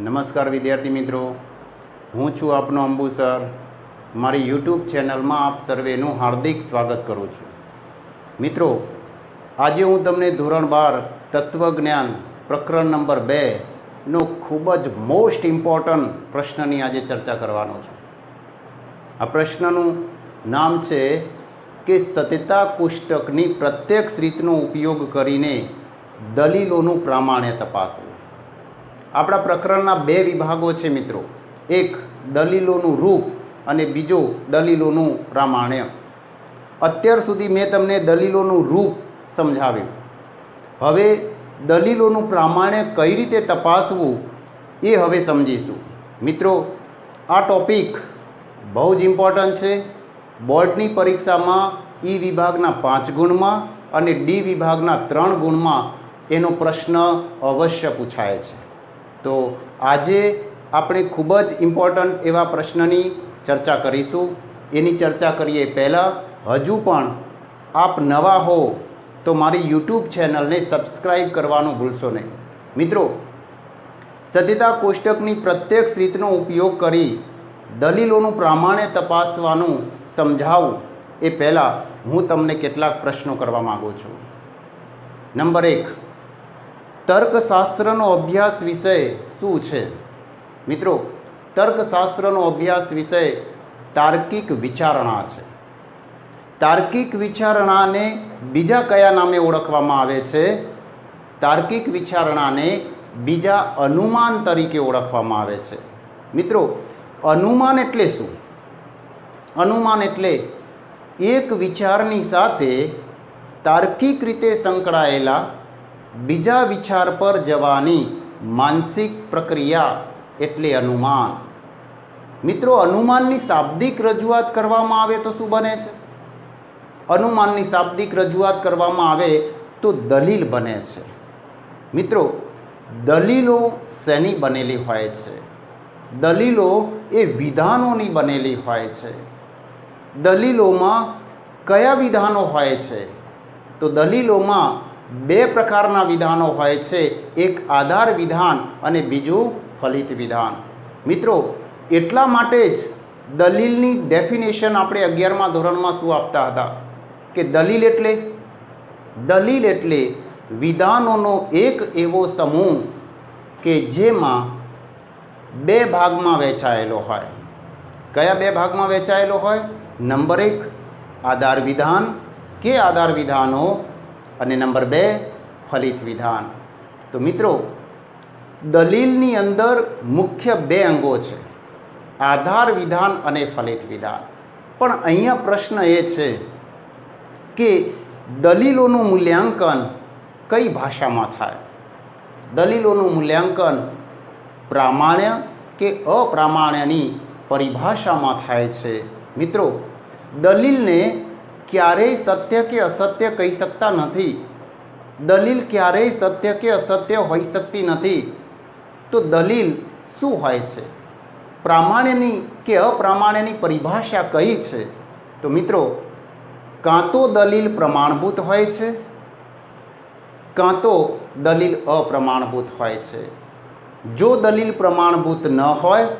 નમસ્કાર વિદ્યાર્થી મિત્રો, હું છું આપનો અંબુ સર. મારી યુટ્યુબ ચેનલમાં આપ સર્વેનું હાર્દિક સ્વાગત કરું છું. મિત્રો, આજે હું તમને ધોરણ 12 તત્વજ્ઞાન પ્રકરણ નંબર 2 નો ખૂબ જ મોસ્ટ ઇમ્પોર્ટન્ટ પ્રશ્નની આજે ચર્ચા કરવાનો છું. આ પ્રશ્નનું નામ છે કે સત્યતા કોષ્ટકની પ્રત્યક્ષ રીતનો ઉપયોગ કરીને દલીલોનું પ્રામાણ્ય તપાસવું. આપણા પ્રકરણના બે વિભાગો છે મિત્રો, એક દલીલોનું રૂપ અને બીજો દલીલોનું પ્રામાણ્ય. અત્યાર સુધી મેં તમને દલીલોનું રૂપ સમજાવ્યું. હવે દલીલોનું પ્રામાણ્ય કઈ રીતે તપાસવું એ હવે સમજીશું. મિત્રો, આ ટોપિક બહુ જ ઇમ્પોર્ટન્ટ છે. બોર્ડની પરીક્ષામાં ઈ વિભાગના 5 ગુણમાં અને ડી વિભાગના 3 ગુણમાં એનો પ્રશ્ન અવશ્ય પૂછાય છે. તો આજે આપણે ખૂબ જ ઇમ્પોર્ટન્ટ એવા પ્રશ્નની ચર્ચા કરીશું. એની ચર્ચા કરીએ પહેલાં હજુ પણ આપ નવા હો તો મારી યુટ્યુબ ચેનલને સબસ્ક્રાઈબ કરવાનું ભૂલશો નહીં. મિત્રો, સત્યતા કોષ્ટકની પ્રત્યક્ષ રીતનો ઉપયોગ કરી દલીલોનું પ્રામાણ્ય તપાસવાનું સમજાવું એ પહેલાં હું તમને કેટલાક પ્રશ્નો કરવા માગું છું. નંબર 1, તર્કશાસ્ત્રનો અભ્યાસ વિષય શું છે? મિત્રો, તર્કશાસ્ત્રનો અભ્યાસ વિષય તાર્કિક વિચારણા છે. તાર્કિક વિચારણાને બીજા કયા નામે ઓળખવામાં આવે છે? તાર્કિક વિચારણાને બીજા અનુમાન તરીકે ઓળખવામાં આવે છે. મિત્રો, અનુમાન એટલે શું? અનુમાન એટલે એક વિચારની સાથે તાર્કિક રીતે સંકળાયેલા બીજા વિચાર પર જવાની માનસિક પ્રક્રિયા એટલે અનુમાન. મિત્રો, અનુમાનની શાબ્દિક રજૂઆત કરવામાં આવે તો શું બને છે? અનુમાનની શાબ્દિક રજૂઆત કરવામાં આવે તો દલીલ બને છે. મિત્રો, દલીલો શેની બનેલી હોય છે? દલીલો એ વિધાનોની બનેલી હોય છે. દલીલોમાં કયા વિધાનો હોય છે? તો દલીલોમાં 2 પ્રકારના વિધાનો હોય છે, એક આધાર વિધાન અને બીજું ફલિત વિધાન. મિત્રો, એટલા માટે જ દલીલની ડેફિનેશન આપણે 11મા ધોરણમાં શું આપતા હતા કે દલીલ એટલે વિધાનોનો એક એવો સમૂહ કે જેમાં 2 ભાગમાં વહેંચાયેલો હોય. કયા 2 ભાગમાં વહેંચાયેલો હોય? નંબર 1 આધાર વિધાન કે આધાર વિધાનો અને નંબર 2 ફલિત વિધાન. તો મિત્રો, દલીલની અંદર મુખ્ય 2 અંગો છે, આધાર વિધાન અને ફલિત વિધાન. પણ અહીંયા પ્રશ્ન એ છે કે દલીલોનું મૂલ્યાંકન કઈ ભાષામાં થાય? દલીલોનું મૂલ્યાંકન પ્રામાણ્ય કે અપ્રામાણ્યની પરિભાષામાં થાય છે. મિત્રો, દલીલને ક્યારેય સત્ય કે અસત્ય કહી શકતા નથી. દલીલ ક્યારેય સત્ય કે અસત્ય હોઈ શકતી નથી. તો દલીલ શું હોય છે? પ્રામાણ્યની કે અપ્રામાણ્યની પરિભાષા કઈ છે? તો મિત્રો, કાં તો દલીલ પ્રમાણભૂત હોય છે, કાં તો દલીલ અપ્રમાણભૂત હોય છે. જો દલીલ પ્રમાણભૂત ન હોય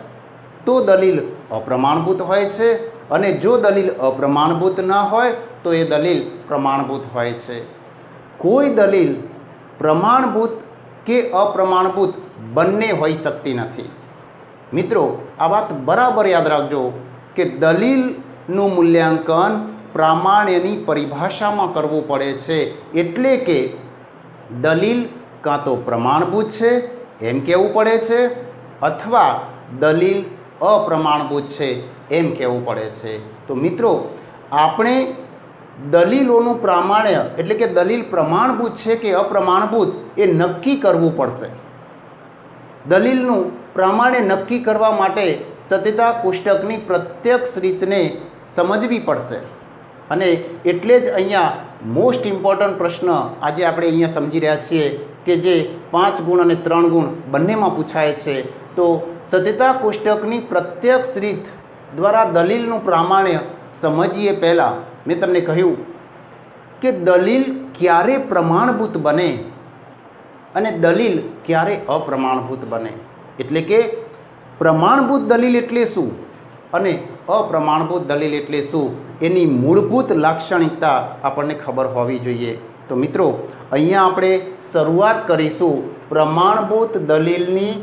તો દલીલ અપ્રમાણભૂત હોય છે, અને જો દલીલ અપ્રમાણભૂત ન હોય તો એ દલીલ પ્રમાણભૂત હોય છે. કોઈ દલીલ પ્રમાણભૂત કે અપ્રમાણભૂત બંને હોઈ શકતી નથી. મિત્રો, આ વાત બરાબર યાદ રાખજો કે દલીલનું મૂલ્યાંકન પ્રામાણ્યની પરિભાષામાં કરવું પડે છે. એટલે કે દલીલ કાં તો પ્રમાણભૂત છે એમ કહેવું પડે છે, અથવા દલીલ અપ્રમાણભૂત છે એમ કહેવું પડે છે. તો મિત્રો, આપણે દલીલોનું પ્રામાણ્ય એટલે કે દલીલ પ્રમાણભૂત છે કે અપ્રમાણભૂત એ નક્કી કરવું પડશે. દલીલનું પ્રામાણ્ય નક્કી કરવા માટે સત્યતા કોષ્ટકની પ્રત્યક્ષ રીતને સમજવી પડશે. અને એટલે જ અહીંયા મોસ્ટ ઇમ્પોર્ટન્ટ પ્રશ્ન આજે આપણે અહીંયા સમજી રહ્યા છીએ કે જે 5 ગુણ અને 3 ગુણ બંનેમાં પૂછાય છે. તો સત્યતા કોષ્ટકની પ્રત્યક્ષ રીત દ્વારા દલીલનું પ્રામાણ્ય સમજીએ પહેલાં મેં તમને કહ્યું કે દલીલ ક્યારે પ્રમાણભૂત બને અને દલીલ ક્યારે અપ્રમાણભૂત બને. એટલે કે પ્રમાણભૂત દલીલ એટલે શું અને અપ્રમાણભૂત દલીલ એટલે શું એની મૂળભૂત લાક્ષણિકતા આપણને ખબર હોવી જોઈએ. તો મિત્રો અહીંયા આપણે શરૂઆત કરીશું પ્રમાણભૂત દલીલની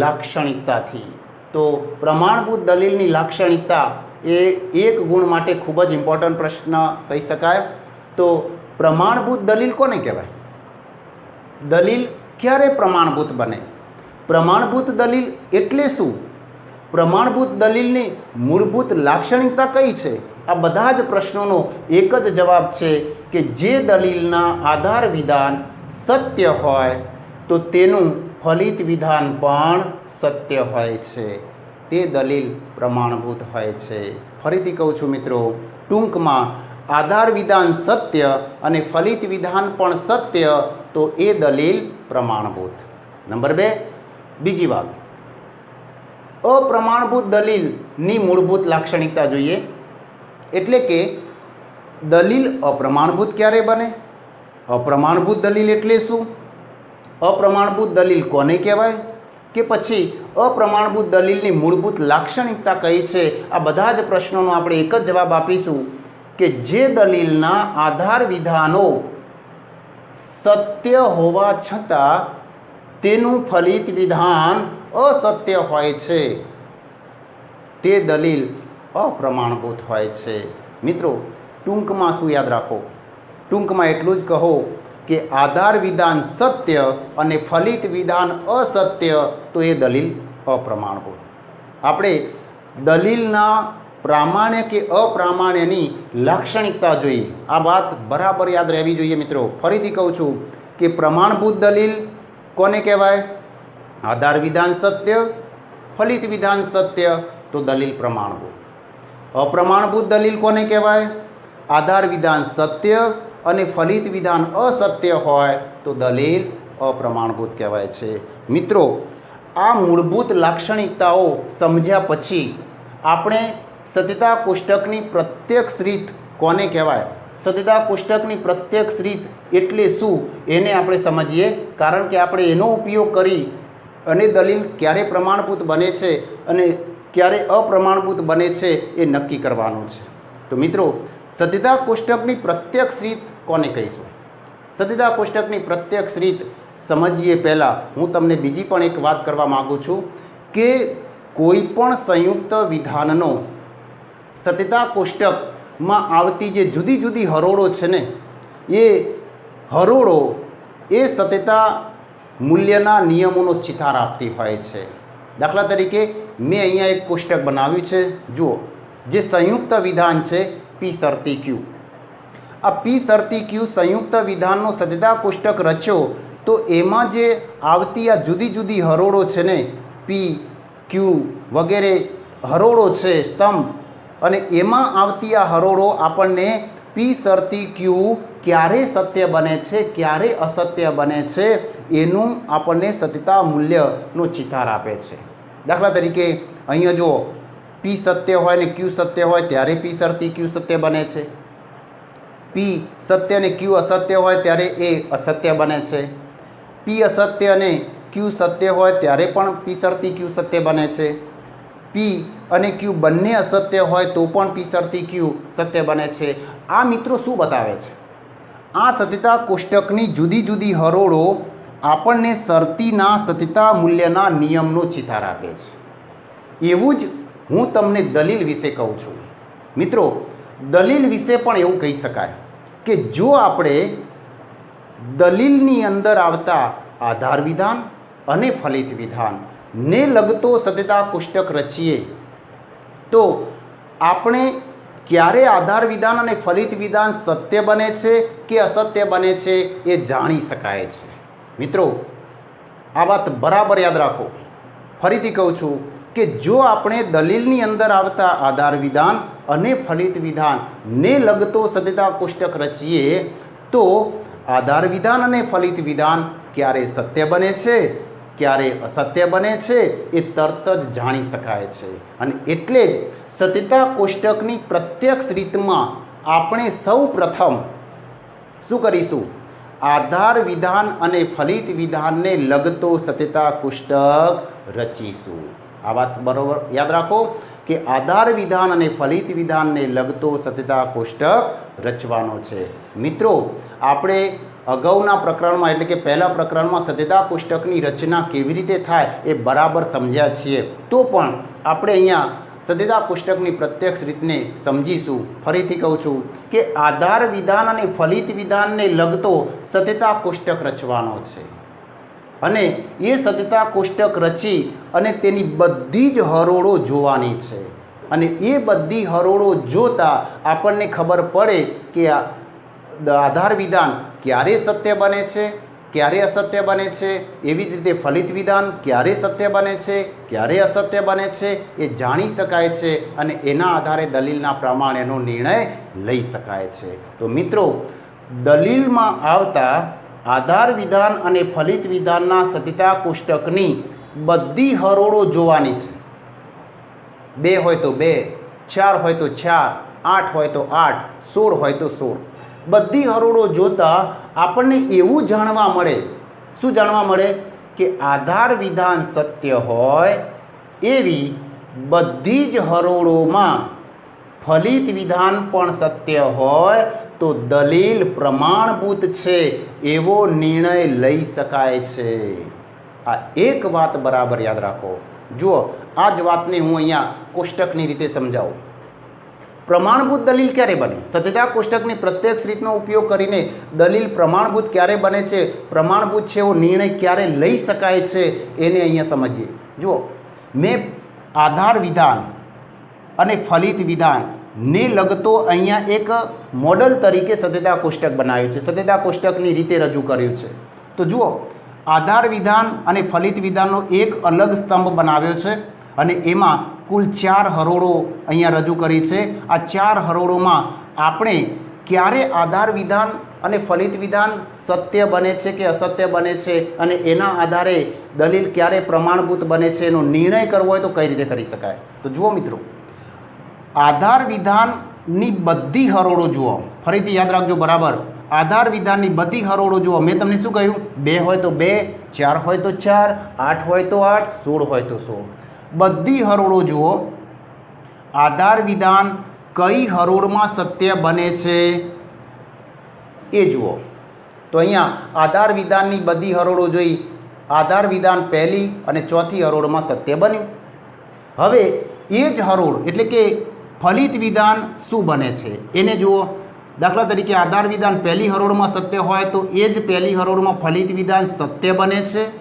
લાક્ષણિકતાથી. તો પ્રમાણભૂત દલીલની લાક્ષણિકતા એ એક ગુણ માટે ખૂબ જ ઇમ્પોર્ટન્ટ પ્રશ્ન કહી શકાય. તો પ્રમાણભૂત દલીલ કોને કહેવાય? દલીલ ક્યારે પ્રમાણભૂત બને? પ્રમાણભૂત દલીલ એટલે શું? પ્રમાણભૂત દલીલની મૂળભૂત લાક્ષણિકતા કઈ છે? આ બધા જ પ્રશ્નોનો એક જ જવાબ છે કે જે દલીલના આધાર વિધાન સત્ય હોય તો તેનું ફલિત વિધાન પણ સત્ય હોય છે. તે દલીલ પ્રમાણભૂત હોય છે. ફરીથી કહું છું મિત્રો, ટૂંકમાં આધાર વિધાન સત્ય અને ફલિત વિધાન પણ સત્ય તો એ દલીલ પ્રમાણભૂત. નંબર 2, બીજી વાત, અપ્રમાણભૂત દલીલની મૂળભૂત લાક્ષણિકતા જોઈએ. એટલે કે દલીલ અપ્રમાણભૂત ક્યારે બને? અપ્રમાણભૂત દલીલ એટલે શું? અપ્રમાણભૂત દલીલ કોને કહેવાય? કે પછી અપ્રમાણભૂત દલીલની મૂળભૂત લાક્ષણિકતા કઈ છે? આ બધા જ પ્રશ્નોનો આપણે એક જ જવાબ આપીશું કે જે દલીલના આધાર વિધાનો સત્ય હોવા છતાં તેનું ફલિત વિધાન અસત્ય હોય છે તે દલીલ અપ્રમાણભૂત હોય છે. મિત્રો ટૂંકમાં શું યાદ રાખો? ટૂંકમાં એટલું જ કહો કે આધાર વિધાન સત્ય અને ફલિત વિધાન અસત્ય તો એ દલીલ અપ્રમાણભૂત. આપણે દલીલના પ્રામાણ્ય કે અપ્રામાણ્યની લાક્ષણિકતા જોઈએ. આ વાત બરાબર યાદ રહેવી જોઈએ મિત્રો. ફરીથી કહું છું કે પ્રમાણભૂત દલીલ કોને કહેવાય? આધાર વિધાન સત્ય, ફલિત વિધાન સત્ય તો દલીલ પ્રમાણભૂત. અપ્રમાણભૂત દલીલ કોને કહેવાય? આધાર વિધાન સત્ય અને ફલિત વિધાન અસત્ય હોય તો દલીલ અપ્રમાણભૂત કહેવાય છે. મિત્રો આ મૂળભૂત લાક્ષણિકતાઓ સમજ્યા પછી આપણે સત્યતા કોષ્ટકની પ્રત્યક્ષ રીત કોને કહેવાય? સત્યતા કોષ્ટકની પ્રત્યક્ષ રીત એટલે શું એને આપણે સમજીએ. કારણ કે આપણે એનો ઉપયોગ કરી અને દલીલ ક્યારે પ્રમાણભૂત બને છે અને ક્યારે અપ્રમાણભૂત બને છે એ નક્કી કરવાનું છે. તો મિત્રો સત્યતા કોષ્ટકની પ્રત્યક્ષ રીત કોને કહીશું? સત્યતા કોષ્ટકની પ્રત્યક્ષ રીત સમજીએ પહેલાં હું તમને બીજી પણ એક વાત કરવા માગું છું કે કોઈ પણ સંયુક્ત વિધાનનો સત્યતા કોષ્ટકમાં આવતી જે જુદી જુદી હરોળો છે ને એ હરોળો એ સત્યતા મૂલ્યના નિયમોનો ચિતાર આપતી હોય છે. દાખલા તરીકે મેં અહીંયા એક કોષ્ટક બનાવ્યું છે. જુઓ, જે સંયુક્ત વિધાન છે પી શરતી ક્યુ. આ પી શરતી ક્યુ સંયુક્ત વિધાનનો સત્યતા કોષ્ટક રચ્યો તો એમાં જે આવતી આ જુદી જુદી હરોળો છે ને પી ક્યુ વગેરે હરોળો છે સ્તંભ, અને એમાં આવતી આ હરોળો આપણને પી શરતી ક્યુ ક્યારે સત્ય બને છે ક્યારે અસત્ય બને છે એનું આપણને સત્યતા મૂલ્યનો ચિતાર આપે છે. દાખલા તરીકે અહીંયા જો પી સત્ય હોય ને ક્યુ સત્ય હોય ત્યારે પી શરતી ક્યુ સત્ય બને છે. પી સત્ય અને ક્યુ અસત્ય હોય ત્યારે એ અસત્ય બને છે. પી અસત્ય અને ક્યુ સત્ય હોય ત્યારે પણ પી શરતી ક્યુ સત્ય બને છે. પી અને ક્યુ બંને અસત્ય હોય તો પણ પી શરતી ક્યુ સત્ય બને છે. આ મિત્રો શું બતાવે છે? આ સત્યતા કોષ્ટકની જુદી જુદી હરોળો આપણને શરતીના સત્યતા મૂલ્યના નિયમનો ચિતાર આપે છે. એવું જ હું તમને દલીલ વિશે કહું છું. મિત્રો દલીલ વિશે પણ એવું કહી શકાય કે જો આપણે દલીલની અંદર આવતા આધાર વિધાન અને ફલિત વિધાન ને લગતો સત્યતા કોષ્ટક રચીએ તો આપણે ક્યારે આધાર વિધાન અને ફલિત વિધાન સત્ય બને છે કે અસત્ય બને છે એ જાણી શકાય છે. મિત્રો આ વાત બરાબર યાદ રાખો. ફરીથી કહું છું કે જો આપણે દલીલની અંદર આવતા આધાર વિધાન અને ફલિત વિધાન ને લગતો સત્યતા કોષ્ટક રચીએ તો આધાર વિધાન અને ફલિત વિધાન ક્યારે સત્ય બને છે ક્યારે અસત્ય બને છે એ તરત જ જાણી શકાય છે. અને એટલે જ સત્યતા કોષ્ટકની પ્રત્યક્ષ રીતમાં આપણે સૌ પ્રથમ શું કરીશું? आधार विधान अने फलित विधान ने लगतो सत्यता कोष्टक रचीशुं। आ बात बरोबर याद राखो कि आधार विधान अने फलित विधान ने लगतो सत्यता कोष्टक रचवानो छे। मित्रों, आपणे अगाउना प्रकरणमां एटले के पहला प्रकरणमां सत्यता कोष्टकनी रचना केवी रीते थाय ए बराबर समज्या छीए, तो पण आपणे अहींया सत्यता कोष्टकनी प्रत्यक्ष रीतने समजीशुं। फरीथी कहूं छुं कि आधार विधान अने फलित विधान ने लगतो सत्यता कोष्टक रचवानो छे अने ए सत्यता कोष्टक रची अने तेनी बधी ज हरोळो जोवानी छे अने ए बधी हरोळो जोता आपणने खबर पड़े कि आधार विधान क्यारे सत्य बने छे, क्यारे असत्य बने छे, एवी ज रीते फलित विधान क्यारे सत्य बने छे, क्यारे असत्य बने छे ए जाणी शकाय छे अने एना आधारे दलीलना प्रमाणेनो निर्णय लई शकाय छे। तो मित्रों, दलीलमां आवता आधार विधान अने फलित विधानना सत्यता कोष्टकनी बधी हरोळो जोवानी छे। 2 होय तो 2, 4 होय तो 4, 8 होय तो 8, 16 होय तो 16। बधी हरोळो जोता आपणने एवुं जाणवा मळे, शुं जाणवा मळे कि आधार विधान सत्य होय एवी बधी ज हरोळोमां फलित विधान पण सत्य होय तो दलील प्रमाणभूत छे एवो निर्णय लई शकाय छे। आ एक बात बराबर याद राखो। जुओ, आ ज वातने हूँ अहींया कोष्टकनी रीते समजावुं। प्रमाणभूत दलील क्यारे बने? सत्यता कोष्टकनी प्रत्यक्ष रीतनो उपयोग करीने दलील प्रमाणभूत क्यारे बने छे, प्रमाणभूत छे एवो निर्णय क्यारे लई शकाय छे एने अहींया समजीए। जुओ, मैं आधार विधान अने फलित विधान ने लगतो अहींया एक मॉडल तरीके सत्यता कोष्टक बनाव्युं छे, सत्यता कोष्टकनी रीते रजू कर्युं छे। तो जुओ, आधार विधान अने फलित विधाननो एक अलग स्तंभ बनाव्यो छे अने एमां कुल 4 हरोळो अहींया रजू करी छे। आ 4 हरोळोमां आपणे क्यारे आधार विधान अने फलित विधान सत्य बने छे के असत्य बने छे अने एना आधारे दलील क्यारे प्रमाणभूत बने छे एनो निर्णय करवो होय तो कई रीते करी शकाय। तो जुओ मित्रों, आधार विधाननी बधी हरोळो जुओ, फरीथी याद राखजो बराबर। आधार विधाननी बधी हरोळो जुओ। मैं तमने शुं कह्युं? 2 होय तो 2, 4 होय तो 4, 8 होय तो 8, 16 होय तो 16। बधी हरोळो जुओ। आधार विधान कई हरोळमां सत्य बने छे ए जुओ। तो अहींया आधार विधाननी बधी हरोळो जोई। आधार विधान पहली अने चौथी हरोळमां सत्य बन्युं। हवे ए ज हरोळ एटले के फलित विधान शुं बने छे एने जुओ। दाखला तरीके आधार विधान पहली हरोळमां सत्य होय तो ए ज पहली हरोळमां फलित विधान सत्य बने छे।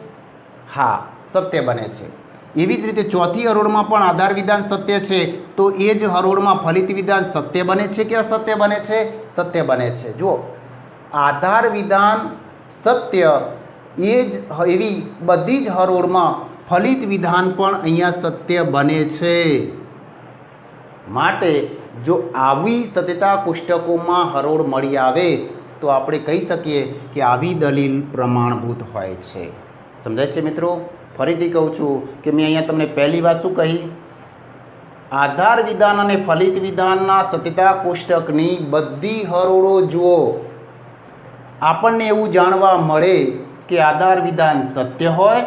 हाँ, सत्य बने छे। एवी ज रीते चौथी हरोळमां पण आधार विधान सत्य छे तो ए ज हरोळमां फलित विधान सत्य बने छे के असत्य बने छे? सत्य बने छे। जुओ, आधार विधान सत्य ए ज एवी बधी ज हरोळमां फलित विधान पण अहींया सत्य बने छे। माटे जो आवी सत्यता कोष्टकोमां हरोळ मळी आवे तो आपणे कही सकीए कि आवी दलील प्रमाणभूत होय छे। समजाय छे मित्रों? फरीथी कहूं छुं कि मैं अहींया तमने पहली बात शुं कही? आधार विधान अने फलित विधानना सत्यता कोष्टकनी बधी हरोळो जुओ। आपणने एवुं जाणवा मळे कि आधार विधान सत्य होय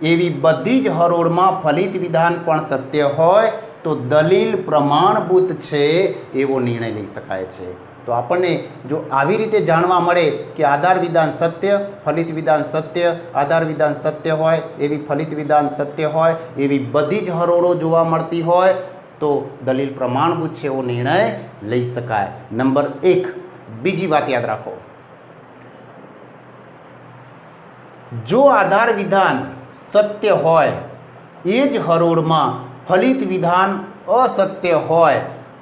एवी बधी ज हरोळमां फलित विधान पण सत्य होय तो दलील प्रमाणभूत छे एवो निर्णय लई शकाय छे। तो आपणे जो आवी रीते जाणवा मळे कि आधार विधान सत्य, फलित विधान सत्य, आधार विधान सत्य होय एवी फलित विधान सत्य होय एवी बधी ज हरोळो जोवा मळती होय तो दलील प्रमाणभूत छे एवो निर्णय लई शकाय। नंबर 1 बीजी वात याद राखो। जो आधार विधान सत्य होय ए ज हरोळमां फलित विधान असत्य होय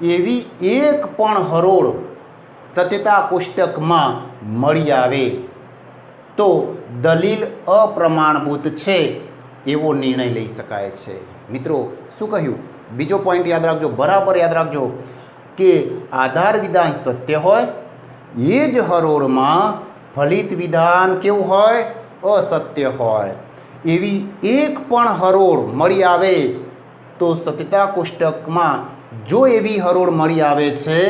एवी एक पण हरोळ सत्यता कोष्टकमां मळी आवे तो दलील अप्रमाणभूत छे एवो निर्णय लई शकाय छे। मित्रों, शुं कह्युं? बीजो पॉइंट याद राखजो, बराबर याद राखजो कि आधार विधान सत्य होय ए ज हरोळमां फलित विधान केवुं होय? असत्य होय एवी एक पण हरोळ मळी आवे तो सत्यता कोष्टकमां जो एवी हरोळ मळी आवे छे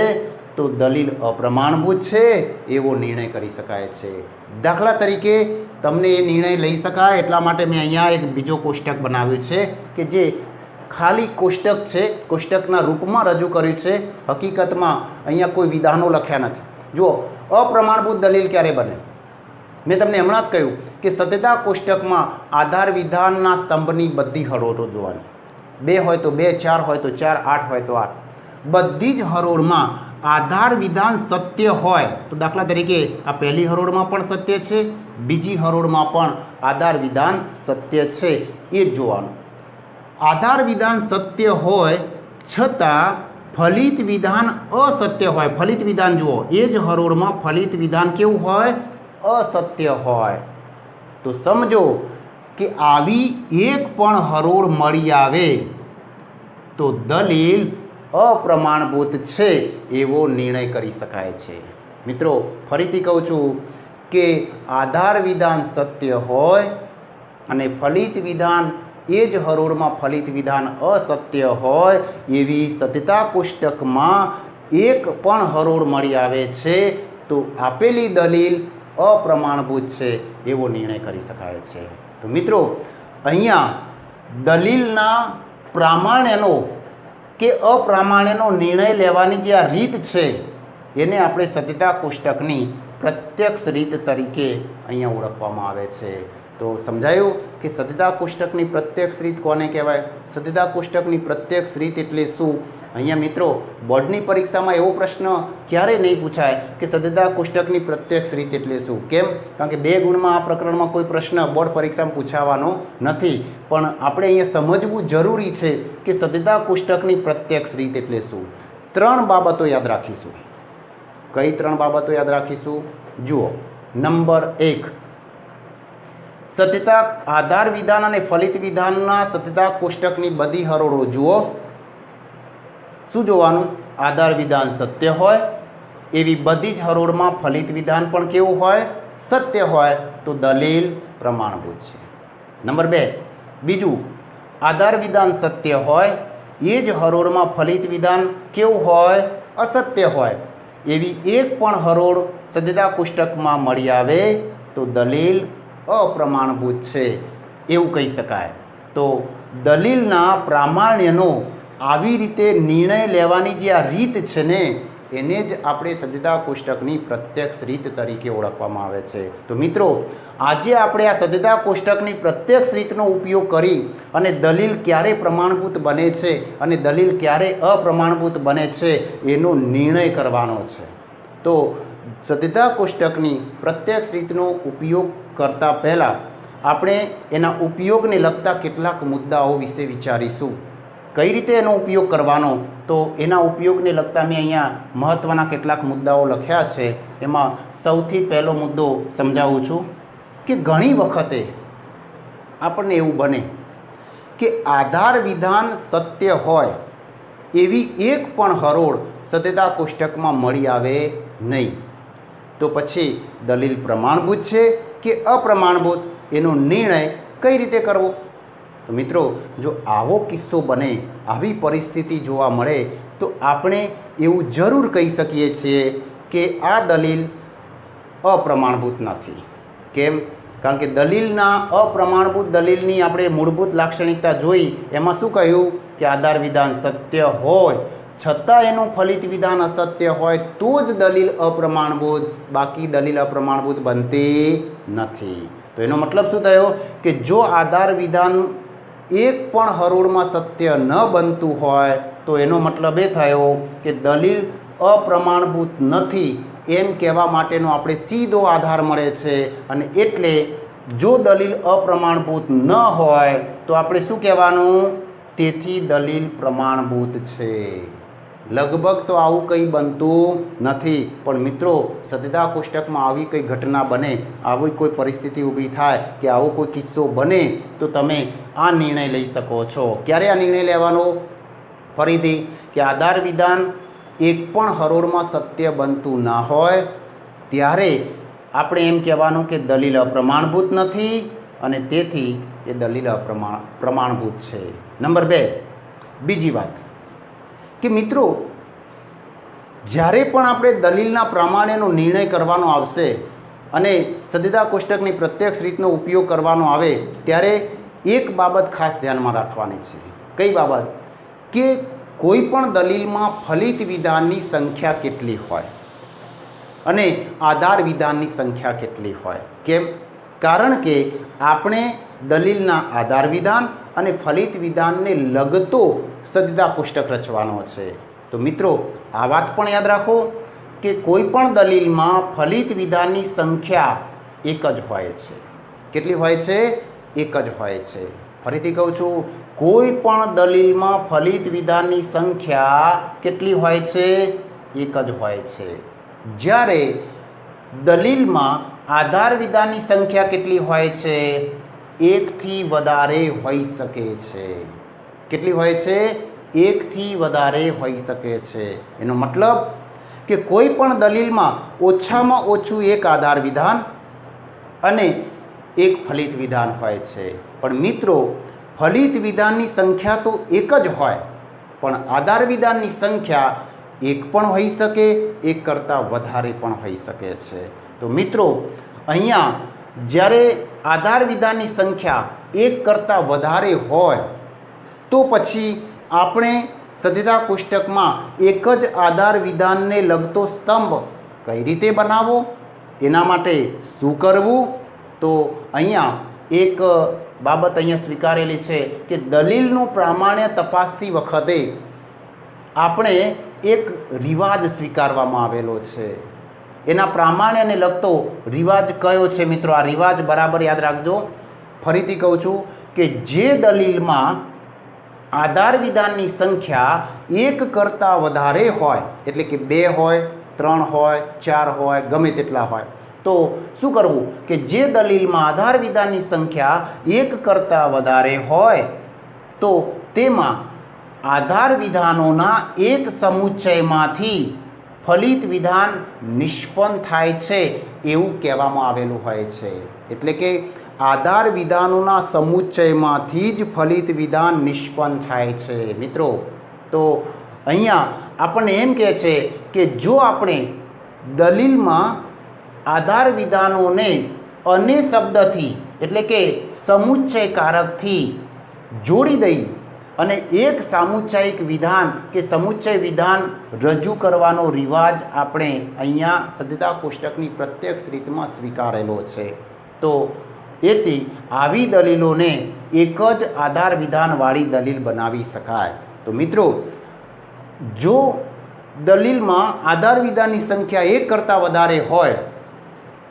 તો દલીલ અપ્રમાણભૂત છે એવો નિર્ણય કરી શકાય છે. દાખલા તરીકે તમને એ નિર્ણય લઈ શકાય એટલા માટે મેં અહીંયા એક બીજો કોષ્ટક બનાવ્યું છે કે જે ખાલી કોષ્ટક છે, કોષ્ટકના રૂપમાં રજૂ કર્યું છે. હકીકતમાં અહીંયા કોઈ વિધાનો લખ્યા નથી. જુઓ, અપ્રમાણભૂત દલીલ ક્યારે બને? મેં તમને હમણાં જ કહ્યું કે સત્યતા કોષ્ટકમાં આધાર વિધાનના સ્તંભની બધી હરોળો જોવાની. 2 હોય તો 2, 4 હોય તો 4, 8 હોય તો 8. બધી જ હરોળમાં આધાર વિધાન સત્ય હોય તો દાખલા તરીકે આ પહેલી હરોળમાં પણ સત્ય છે, બીજી હરોળમાં પણ આધાર વિધાન સત્ય છે, એ જ જોવાનું. આધાર વિધાન સત્ય હોય છતાં ફલિત વિધાન અસત્ય હોય. ફલિત વિધાન જુઓ, એ જ હરોળમાં ફલિત વિધાન કેવું હોય? અસત્ય હોય. તો સમજો કે આવી એક પણ હરોળ મળી આવે તો દલીલ અપ્રમાણભૂત છે એવો નિર્ણય કરી શકાય છે. મિત્રો, ફરીથી કહું છું કે આધાર વિધાન સત્ય હોય અને ફલિત વિધાન એ જ હરોળમાં ફલિત વિધાન અસત્ય હોય એવી સત્યતા કોષ્ટકમાં એક પણ હરોળ મળી આવે છે તો આપેલી દલીલ અપ્રમાણભૂત છે એવો નિર્ણય કરી શકાય છે. તો મિત્રો, અહીંયા દલીલના પ્રામાણ્યનો કે અપ્રામાણ્યનો નિર્ણય લેવાની જે આ રીત છે એને આપણે સત્યતા કોષ્ટકની પ્રત્યક્ષ રીત તરીકે અહીંયા ઓળખવામાં આવે છે. તો સમજાયું કે સત્યતા કોષ્ટકની પ્રત્યક્ષ રીત કોને કહેવાય? સત્યતા કોષ્ટકની પ્રત્યક્ષ રીત એટલે શું? અહીંયા મિત્રો, બોર્ડની પરીક્ષામાં એવો પ્રશ્ન ક્યારેય નહીં પૂછાય કે સત્યતા કોષ્ટકની પ્રત્યક્ષ રીત એટલે શું. કેમ? કારણ કે 2 ગુણમાં આ પ્રકરણમાં કોઈ પ્રશ્ન બોર્ડ પરીક્ષામાં પૂછાવાનો નથી. પણ આપણે અહીંયા સમજવું જરૂરી છે કે સત્યતા કોષ્ટકની પ્રત્યક્ષ રીત એટલે શું. 3 બાબતો યાદ રાખીશું. કઈ 3 બાબતો યાદ રાખીશું? જુઓ, નંબર 1, સત્યતા આધાર વિધાન અને ફલિત વિધાનના સત્યતા કોષ્ટકની બધી હરોળો જુઓ. શું જોવાનું? આધાર વિધાન સત્ય હોય એવી બધી જ હરોળમાં ફલિત વિધાન પણ કેવું હોય? સત્ય હોય. તો દલીલ પ્રમાણભૂત છે. નંબર 2, બીજું, આધાર વિધાન સત્ય હોય એ જ હરોળમાં ફલિત વિધાન કેવું હોય? અસત્ય હોય. એવી એક પણ હરોળ સત્યતા કોષ્ટકમાં મળી આવે તો દલીલ અપ્રમાણભૂત છે એવું કહી શકાય. તો દલીલના પ્રામાણ્યનો આવી રીતે નિર્ણય લેવાની જે આ રીત છે ને એને જ આપણે સત્યતા કોષ્ટકની પ્રત્યક્ષ રીત તરીકે ઓળખવામાં આવે છે. તો મિત્રો, આજે આપણે આ સત્યતા કોષ્ટકની પ્રત્યક્ષ રીતનો ઉપયોગ કરી અને દલીલ ક્યારે પ્રમાણભૂત બને છે અને દલીલ ક્યારે અપ્રમાણભૂત બને છે એનો નિર્ણય કરવાનો છે. તો સત્યતા કોષ્ટકની પ્રત્યક્ષ રીતનો ઉપયોગ કરતાં પહેલાં આપણે એના ઉપયોગને લગતા કેટલાક મુદ્દાઓ વિશે વિચારીશું. કઈ રીતે એનો ઉપયોગ કરવાનો? તો એના ઉપયોગને લગતા મેં અહીંયા મહત્ત્વના કેટલાક મુદ્દાઓ લખ્યા છે. એમાં સૌથી પહેલો મુદ્દો સમજાવું છું કે ઘણી વખતે આપણને એવું બને કે આધાર વિધાન સત્ય હોય એવી એક પણ હરોળ સત્યતા કોષ્ટકમાં મળી આવે નહીં. તો પછી દલીલ પ્રમાણભૂત છે કે અપ્રમાણભૂત એનો નિર્ણય કઈ રીતે કરવો? તો મિત્રો, જો આવો કિસ્સો બને, આવી પરિસ્થિતિ જોવા મળે તો આપણે એવું જરૂર કહી શકીએ છીએ કે આ દલીલ અપ્રમાણભૂત નથી. કેમ? કારણ કે દલીલના અપ્રમાણભૂત દલીલની આપણે મૂળભૂત લાક્ષણિકતા જોઈ. એમાં શું કહ્યું કે આધાર વિધાન સત્ય હોય છતાં એનું ફલિત વિધાન અસત્ય હોય તો જ દલીલ અપ્રમાણભૂત, બાકી દલીલ અપ્રમાણભૂત બનતી નથી. તો એનો મતલબ શું થયો કે જો આધાર વિધાન એક પણ હરોળમાં સત્ય ન બનતું હોય તો એનો મતલબ એ થયો કે દલીલ અપ્રમાણભૂત નથી એમ કહેવા માટેનો આપણે સીધો આધાર મળે છે. અને એટલે જો દલીલ અપ્રમાણભૂત ન હોય તો આપણે શું કહેવાનું? તેથી દલીલ પ્રમાણભૂત છે. લગભગ તો આવું કંઈ બનતું નથી. પણ મિત્રો, સત્યતા કોષ્ટકમાં આવી કંઈ ઘટના બને, આવી કોઈ પરિસ્થિતિ ઊભી થાય કે આવો કોઈ કિસ્સો બને તો તમે આ નિર્ણય લઈ શકો છો. ક્યારે આ નિર્ણય લેવાનો? ફરીથી, કે આધાર વિધાન એક પણ હરોળમાં સત્ય બનતું ના હોય ત્યારે આપણે એમ કહેવાનું કે દલીલ અપ્રમાણભૂત નથી અને તેથી એ દલીલ પ્રમાણભૂત છે. નંબર 2, બીજી વાત કે મિત્રો, જ્યારે પણ આપણે દલીલના પ્રમાણેનો નિર્ણય કરવાનો આવશે અને સદ્યતા કોષ્ટકની પ્રત્યક્ષ રીતનો ઉપયોગ કરવાનો આવે ત્યારે એક બાબત ખાસ ધ્યાનમાં રાખવાની છે. કઈ બાબત? કે કોઈ પણ દલીલમાં ફલિત વિધાનની સંખ્યા કેટલી હોય અને આધાર વિધાનની સંખ્યા કેટલી હોય. કેમ? કારણ કે આપણે દલીલના આધાર વિધાન અને ફલિત વિધાનને લગતો સદ્યતા કોષ્ટક રચવાનો છે. તો મિત્રો આ વાત પણ યાદ રાખો કે કોઈ પણ દલીલમાં ફલિત વિધાનની સંખ્યા એક જ હોય છે. કેટલી હોય છે? એક જ હોય છે. ફરીથી કહું છું, કોઈ પણ દલીલમાં ફલિત વિધાનની સંખ્યા કેટલી હોય છે? એક જ હોય છે. જ્યારે દલીલમાં આધાર વિધાનની સંખ્યા કેટલી હોય છે? એકથી વધારે હોઈ શકે છે. કેટલી હોય છે? એકથી વધારે હોઈ શકે છે. એનો મતલબ કે કોઈ પણ દલીલમાં ઓછામાં ઓછું એક આધાર વિધાન અને એક ફલિત વિધાન હોય છે. પણ મિત્રો ફલિત વિધાનની સંખ્યા તો એક જ હોય, પણ આધાર વિધાનની સંખ્યા એક પણ હોઈ શકે, એક કરતાં વધારે પણ હોઈ શકે છે. તો મિત્રો અહીંયા જ્યારે આધાર વિધાનની સંખ્યા એક કરતાં વધારે હોય તો પછી આપણે સદ્યતા કોષ્ટકમાં એક જ આધાર વિધાનને લગતો સ્તંભ કઈ રીતે બનાવવો, એના માટે શું કરવું? તો અહીંયા એક બાબત અહીંયા સ્વીકારેલી છે કે દલીલનું પ્રામાણ્ય તપાસતી વખતે આપણે એક રિવાજ સ્વીકારવામાં આવેલો છે. એના પ્રામાણ્યને લગતો રિવાજ કયો છે મિત્રો? આ રિવાજ બરાબર યાદ રાખજો. ફરીથી કહું છું કે જે દલીલમાં આધાર વિધાનની સંખ્યા એક કરતાં વધારે હોય, એટલે કે 2 હોય, 3 હોય, 4 હોય, ગમે તેટલા હોય, તો શું કરવું કે જે દલીલમાં આધાર વિધાનની સંખ્યા એક કરતાં વધારે હોય તો તેમાં આધાર વિધાનોના એક સમુચ્ચયમાંથી ફલિત વિધાન નિષ્પન્ન થાય છે એવું કહેવામાં આવેલું હોય છે. એટલે કે આધાર વિધાનોના સમુચ્ચયમાંથી જ ફલિત વિધાન નિષ્પન્ન થાય છે. મિત્રો તો અહીંયા આપણને એમ કહે છે કે જો આપણે દલીલમાં આધાર વિધાનોને અને શબ્દથી એટલે કે સમુચ્ચય કારકથી જોડી દઈ અને એક સામુચ્ચાયિક વિધાન કે સમુચ્ચય વિધાન રજૂ કરવાનો રિવાજ આપણે અહીંયા સદ્યતા કોષ્ટકની પ્રત્યક્ષ રીતમાં સ્વીકારેલો છે. તો એથી આવી દલીલોને એક જ આધાર વિધાનવાળી દલીલ બનાવી શકાય. તો મિત્રો જો દલીલમાં આધાર વિધાનની સંખ્યા એક કરતાં વધારે હોય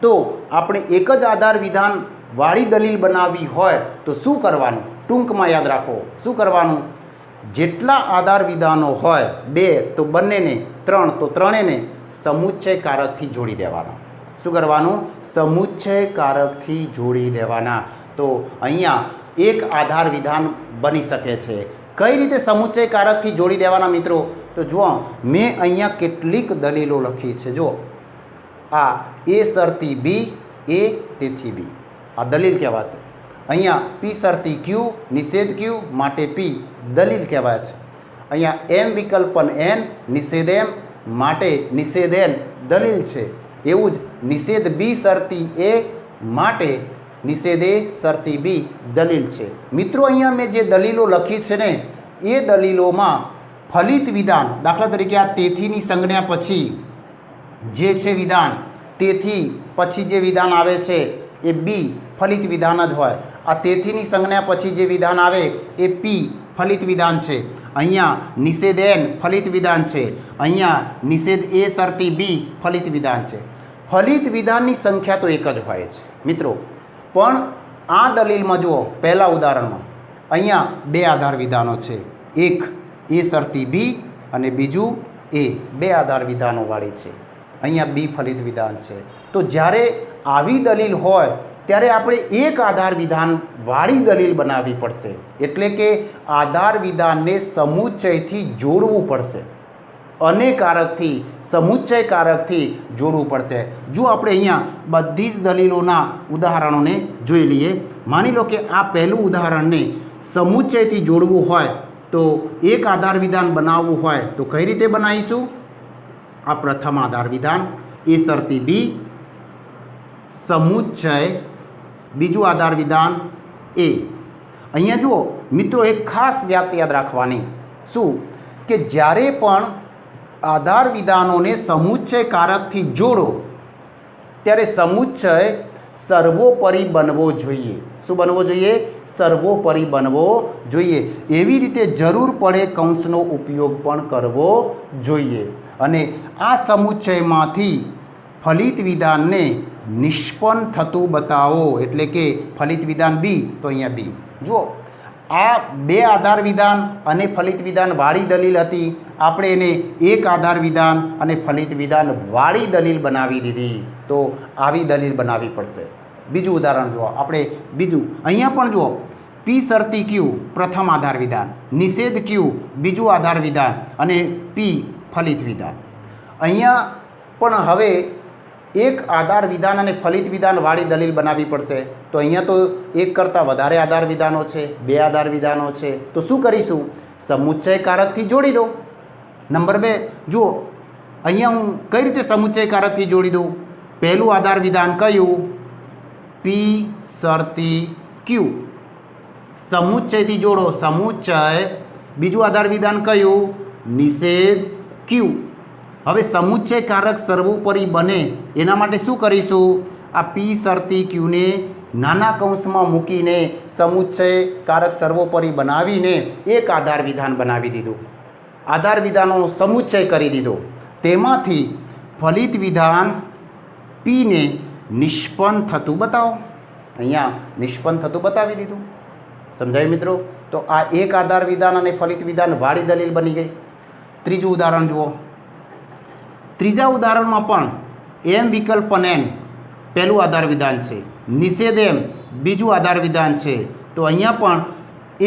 તો આપણે એક જ આધાર વિધાનવાળી દલીલ બનાવવી હોય તો શું કરવાનું? ટૂંકમાં યાદ રાખો. શું કરવાનું? જેટલા આધાર વિધાનો હોય 2 તો બંનેને, 3 તો ત્રણેયને સમુચ્ચય કારકથી જોડી દેવાના. શું કરવાનું? સમુચ્ચય કારકથી જોડી દેવાના. તો અહીંયા એક આધાર વિધાન બની શકે છે. કઈ રીતે સમુચ્ચય કારકથી જોડી દેવાના મિત્રો? તો જુઓ, મેં અહીંયા કેટલીક દલીલો લખી છે. જો આ એ શરતી બી, એ તેથી બી, આ દલીલ કહેવાશે. અહીંયા પી શરતી ક્યુ, નિષેધ ક્યુ, માટે પી દલીલ કહેવાય છે. અહીંયા એમ વિકલ્પન એન, નિષેધ એમ, માટે નિષેધ એન દલીલ છે. એવું જ નિષેધ બી શરતી એ, માટે નિષેધ એ શરતી બી દલીલ છે. મિત્રો અહીંયા મેં જે દલીલો લખી છે ને એ દલીલોમાં ફલિત વિધાન, દાખલા તરીકે આ તેથીની સંજ્ઞા પછી જે છે વિધાન, તેથી પછી જે વિધાન આવે છે એ બી ફલિત વિધાન જ હોય. આ તેથીની સંજ્ઞા પછી જે વિધાન આવે એ પી ફલિત વિધાન છે. અહીંયા નિષેધ એન ફલિત વિધાન છે. અહીંયા નિષેધ એ શરતી બી ફલિત વિધાન છે. ફલિત વિધાનની સંખ્યા તો એક જ હોય છે મિત્રો. પણ આ દલીલમાં જુઓ, પહેલા ઉદાહરણમાં અહીંયા 2 આધાર વિધાનો છે. એક એ શરતી બી અને બીજું એ, 2 આધાર વિધાનોવાળી છે. અહીંયા બી ફલિત વિધાન છે. તો જ્યારે આવી દલીલ હોય ત્યારે આપણે એક આધાર વિધાનવાળી દલીલ બનાવવી પડશે. એટલે કે આધાર વિધાનને સમુચ્ચયથી જોડવું પડશે અને કારકથી, સમુચ્ચય કારકથી જોડવું પડશે. જો આપણે અહીંયા બધી જ દલીલોના ઉદાહરણોને જોઈ લઈએ. માની લો કે આ પહેલું ઉદાહરણને સમુચ્ચયથી જોડવું હોય તો એક આધાર વિધાન બનાવવું હોય તો કઈ રીતે બનાવીશું? આ પ્રથમ આધાર વિધાન. એ શરતી બી. સમુચ્ચય બીજું આધાર વિધાન એ. અહીંયા જુઓ મિત્રો, એક ખાસ વાત યાદ રાખવાની. શું? કે જ્યારે પણ આધાર વિધાનોને સમુચ્ચય કારકથી જોડો ત્યારે સમુચ્ચય સર્વોપરી બનવો જોઈએ. શું બનવો જોઈએ? સર્વોપરી બનવો જોઈએ. એવી રીતે જરૂર પડે કૌંસનો ઉપયોગ પણ કરવો જોઈએ. અને આ સમુચ્ચયમાંથી ફલિત વિધાનને નિષ્પન્ન થતું બતાવો. એટલે કે ફલિત વિધાન બી, તો અહીંયા બી. જુઓ, આ બે આધાર વિધાન અને ફલિત વિધાન વાળી દલીલ હતી. આપણે એને એક આધાર વિધાન અને ફલિત વિધાન વાળી દલીલ બનાવી દીધી. તો આવી દલીલ બનાવવી પડશે. બીજું ઉદાહરણ જુઓ આપણે. બીજું અહીંયા પણ જુઓ, પી શરતી ક્યુ પ્રથમ આધાર વિધાન, નિષેધ ક્યુ બીજું આધાર વિધાન અને પી ફલિત વિધાન. અહીંયા પણ હવે એક આધાર વિધાન અને ફલિત વિધાન વાળી દલીલ બનાવવી પડશે. તો અહીંયા તો એક કરતાં વધારે આધાર વિધાનો છે, બે આધાર વિધાનો છે. તો શું કરીશું? સમુચ્ચય કારકથી જોડી દો. નંબર 2 જુઓ, અહીંયા હું કઈ રીતે સમુચ્ચય કારકથી જોડી દઉં? પહેલું આધાર વિધાન કયું? પી શરતી ક્યુ. સમુચ્ચયથી જોડો, સમુચ્ચય. બીજું આધાર વિધાન કયું? નિષેધ ક્યુ. હવે સમુચ્ચય કારક સર્વોપરી બને એના માટે શું કરીશું? આ પી શરતી ક્યુને નાના કૌંસમાં મૂકીને સમુચ્ચય કારક સર્વોપરી બનાવીને એક આધાર વિધાન બનાવી દીધું. આધાર વિધાનોનો સમુચ્ચય કરી દીધો. તેમાંથી ફલિત વિધાન પીને નિષ્પન્ન થતું બતાવો. અહીંયા નિષ્પન્ન થતું બતાવી દીધું. સમજાયું મિત્રો? તો આ એક આધાર વિધાન અને ફલિત વિધાન વાળી દલીલ બની ગઈ. ત્રીજું ઉદાહરણ જુઓ. ત્રીજા ઉદાહરણમાં પણ એમ વિકલ્પ એન પહેલું આધાર વિધાન છે, નિષેધ એમ બીજું આધાર વિધાન છે. તો અહીંયા પણ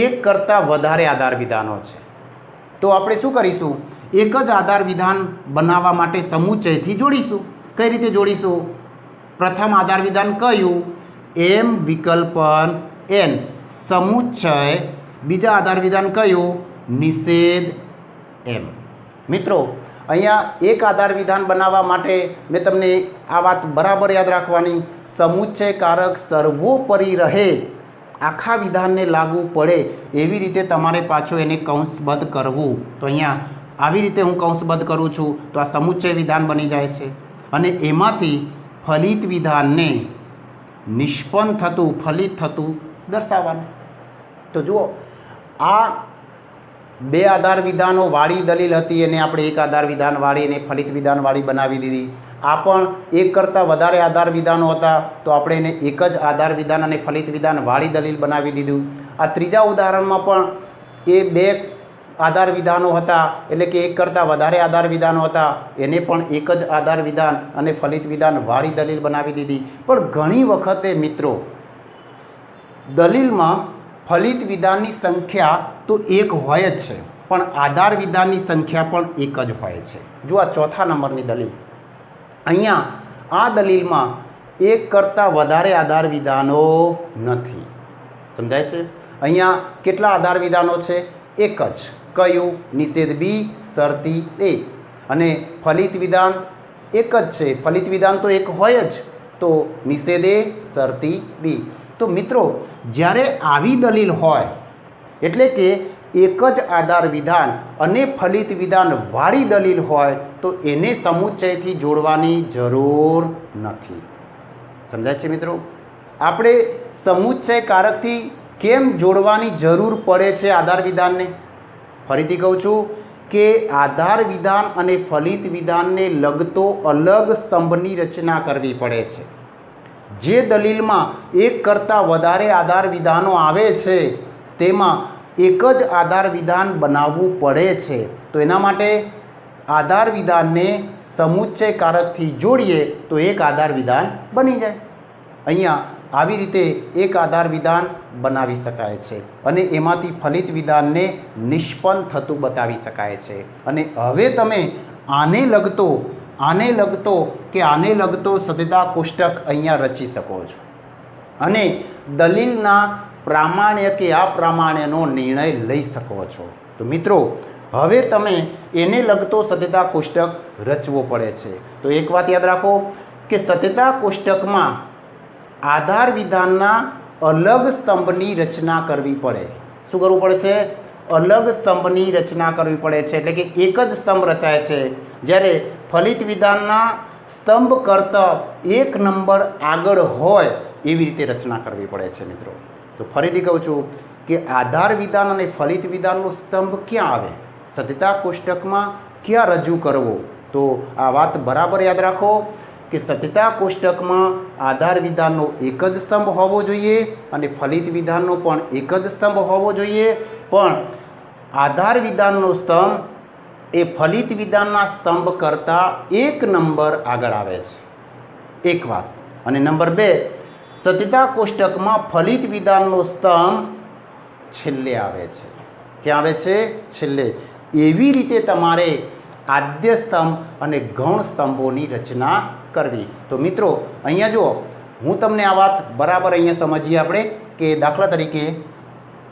એક કરતાં વધારે આધાર વિધાનો છે. તો આપણે શું કરીશું? એક જ આધાર વિધાન બનાવવા માટે સમુચ્ચયથી જોડીશું. કઈ રીતે જોડીશું? પ્રથમ આધાર વિધાન કયું? એમ વિકલ્પ એન સમુચ્ચય. બીજા આધાર વિધાન કયું? નિષેધ એમ. મિત્રો, અહીંયા એક આધાર વિધાન બનાવવા માટે મેં તમને આ વાત બરાબર યાદ રાખવાની. સમુચ્ચય કારક સર્વોપરી રહે, આખા વિધાનને લાગુ પડે એવી રીતે તમારે પાછું એને કૌંસબદ્ધ કરવું. તો અહીંયા આવી રીતે હું કૌંસબદ્ધ કરું છું તો આ સમુચ્ચય વિધાન બની જાય છે. અને એમાંથી ફલિત વિધાનને નિષ્પન્ન થતું, ફલિત થતું દર્શાવવાનું. તો જુઓ, આ બે આધાર વિધાનો વાળી દલીલ હતી એને આપણે એક આધાર વિધાન વાળી અને ફલિત વિધાન વાળી બનાવી દીધી. આ પણ એક કરતાં વધારે આધાર વિધાનો હતા તો આપણે એને એક જ આધાર વિધાન અને ફલિત વિધાન વાળી દલીલ બનાવી દીધું. આ ત્રીજા ઉદાહરણમાં પણ એ બે આધાર વિધાનો હતા, એટલે કે એક કરતાં વધારે આધાર વિધાનો હતા, એને પણ એક જ આધાર વિધાન અને ફલિત વિધાન વાળી દલીલ બનાવી દીધી. પણ ઘણી વખતે મિત્રો દલીલમાં ફલિત વિધાનની સંખ્યા તો એક હોય જ છે, પણ આધાર વિધાનની સંખ્યા પણ એક જ હોય છે. જો આ ચોથા નંબરની દલીલ. અહીંયા આ દલીલમાં એક કરતાં વધારે આધાર વિધાનો નથી. સમજાય છે? અહીંયા કેટલા આધાર વિધાનો છે? એક જ. કયું? નિષેધ બી શરતી એ. અને ફલિત વિધાન એક જ છે. ફલિત વિધાન તો એક હોય જ, તો નિષેધ એ શરતી બી. તો મિત્રો, જ્યારે આવી દલીલ હોય એટલે કે એક જ આધાર વિધાન અને ફલિત વિધાન વાળી દલીલ હોય તો એને સમુચ્ચયથી જોડવાની જરૂર નથી. સમજાય છે મિત્રો? આપણે સમુચ્ચય કારકથી કેમ જોડવાની જરૂર પડે છે આધાર વિધાનને? ફરીથી કહું છું કે આધાર વિધાન અને ફલિત વિધાનને લગતો અલગ સ્તંભની રચના કરવી પડે છે. જે દલીલમાં એક કરતાં વધારે આધાર વિધાનો આવે છે તેમાં એક જ આધાર વિધાન બનાવવું પડે છે. તો એના માટે આધાર વિધાનને સમુચ્ચય કારકથી જોડીએ તો એક આધાર વિધાન બની જાય. અહીંયા આવી રીતે એક આધાર વિધાન બનાવી શકાય છે અને એમાંથી ફલિત વિધાનને નિષ્પન્ન થતું બતાવી શકાય છે. અને હવે તમે આને લગતો કે આને લગતો સદ્ધતા કોષ્ટક અહીંયા રચી શકો છો અને દલીલના પ્રામાણ્ય કે અપ્રામાણ્યનો નિર્ણય લઈ શકો છો. તો મિત્રો, હવે તમે એને લગતો સત્યતા કોષ્ટક રચવો પડે છે. તો એક વાત યાદ રાખો કે સત્યતા કોષ્ટકમાં આધાર વિધાનના અલગ સ્તંભની રચના કરવી પડે. શું કરવું પડે છે? અલગ સ્તંભની રચના કરવી પડે છે. એટલે કે એક જ સ્તંભ રચાય છે, જ્યારે ફલિત વિધાનના સ્તંભ કરતાં એક નંબર આગળ હોય એવી રીતે રચના કરવી પડે છે મિત્રો. તો ફરીથી કહું છું કે આધાર વિધાન અને ફલિત વિધાનનો સ્તંભ ક્યાં આવે? સત્યતા કોષ્ટકમાં ક્યાં રજૂ કરવો? તો આ વાત બરાબર યાદ રાખો કે સત્યતા કોષ્ટકમાં આધાર વિધાનનો એક જ સ્તંભ હોવો જોઈએ અને ફલિત વિધાનનો પણ એક જ સ્તંભ હોવો જોઈએ, પણ આધાર વિધાનનો સ્તંભ એ ફલિત વિધાનના સ્તંભ કરતાં એક નંબર આગળ આવે છે. એક વાત. અને નંબર 2, સત્યતા કોષ્ટકમાં ફલિત વિધાનનો સ્તંભ છેલ્લે આવે છે. ક્યાં આવે છે? છેલ્લે. એવી રીતે તમારે આદ્ય સ્તંભ અને ગૌણ સ્તંભોની રચના કરવી. તો મિત્રો અહીંયા જુઓ, હું તમને આ વાત બરાબર અહીંયા સમજીએ આપણે કે દાખલા તરીકે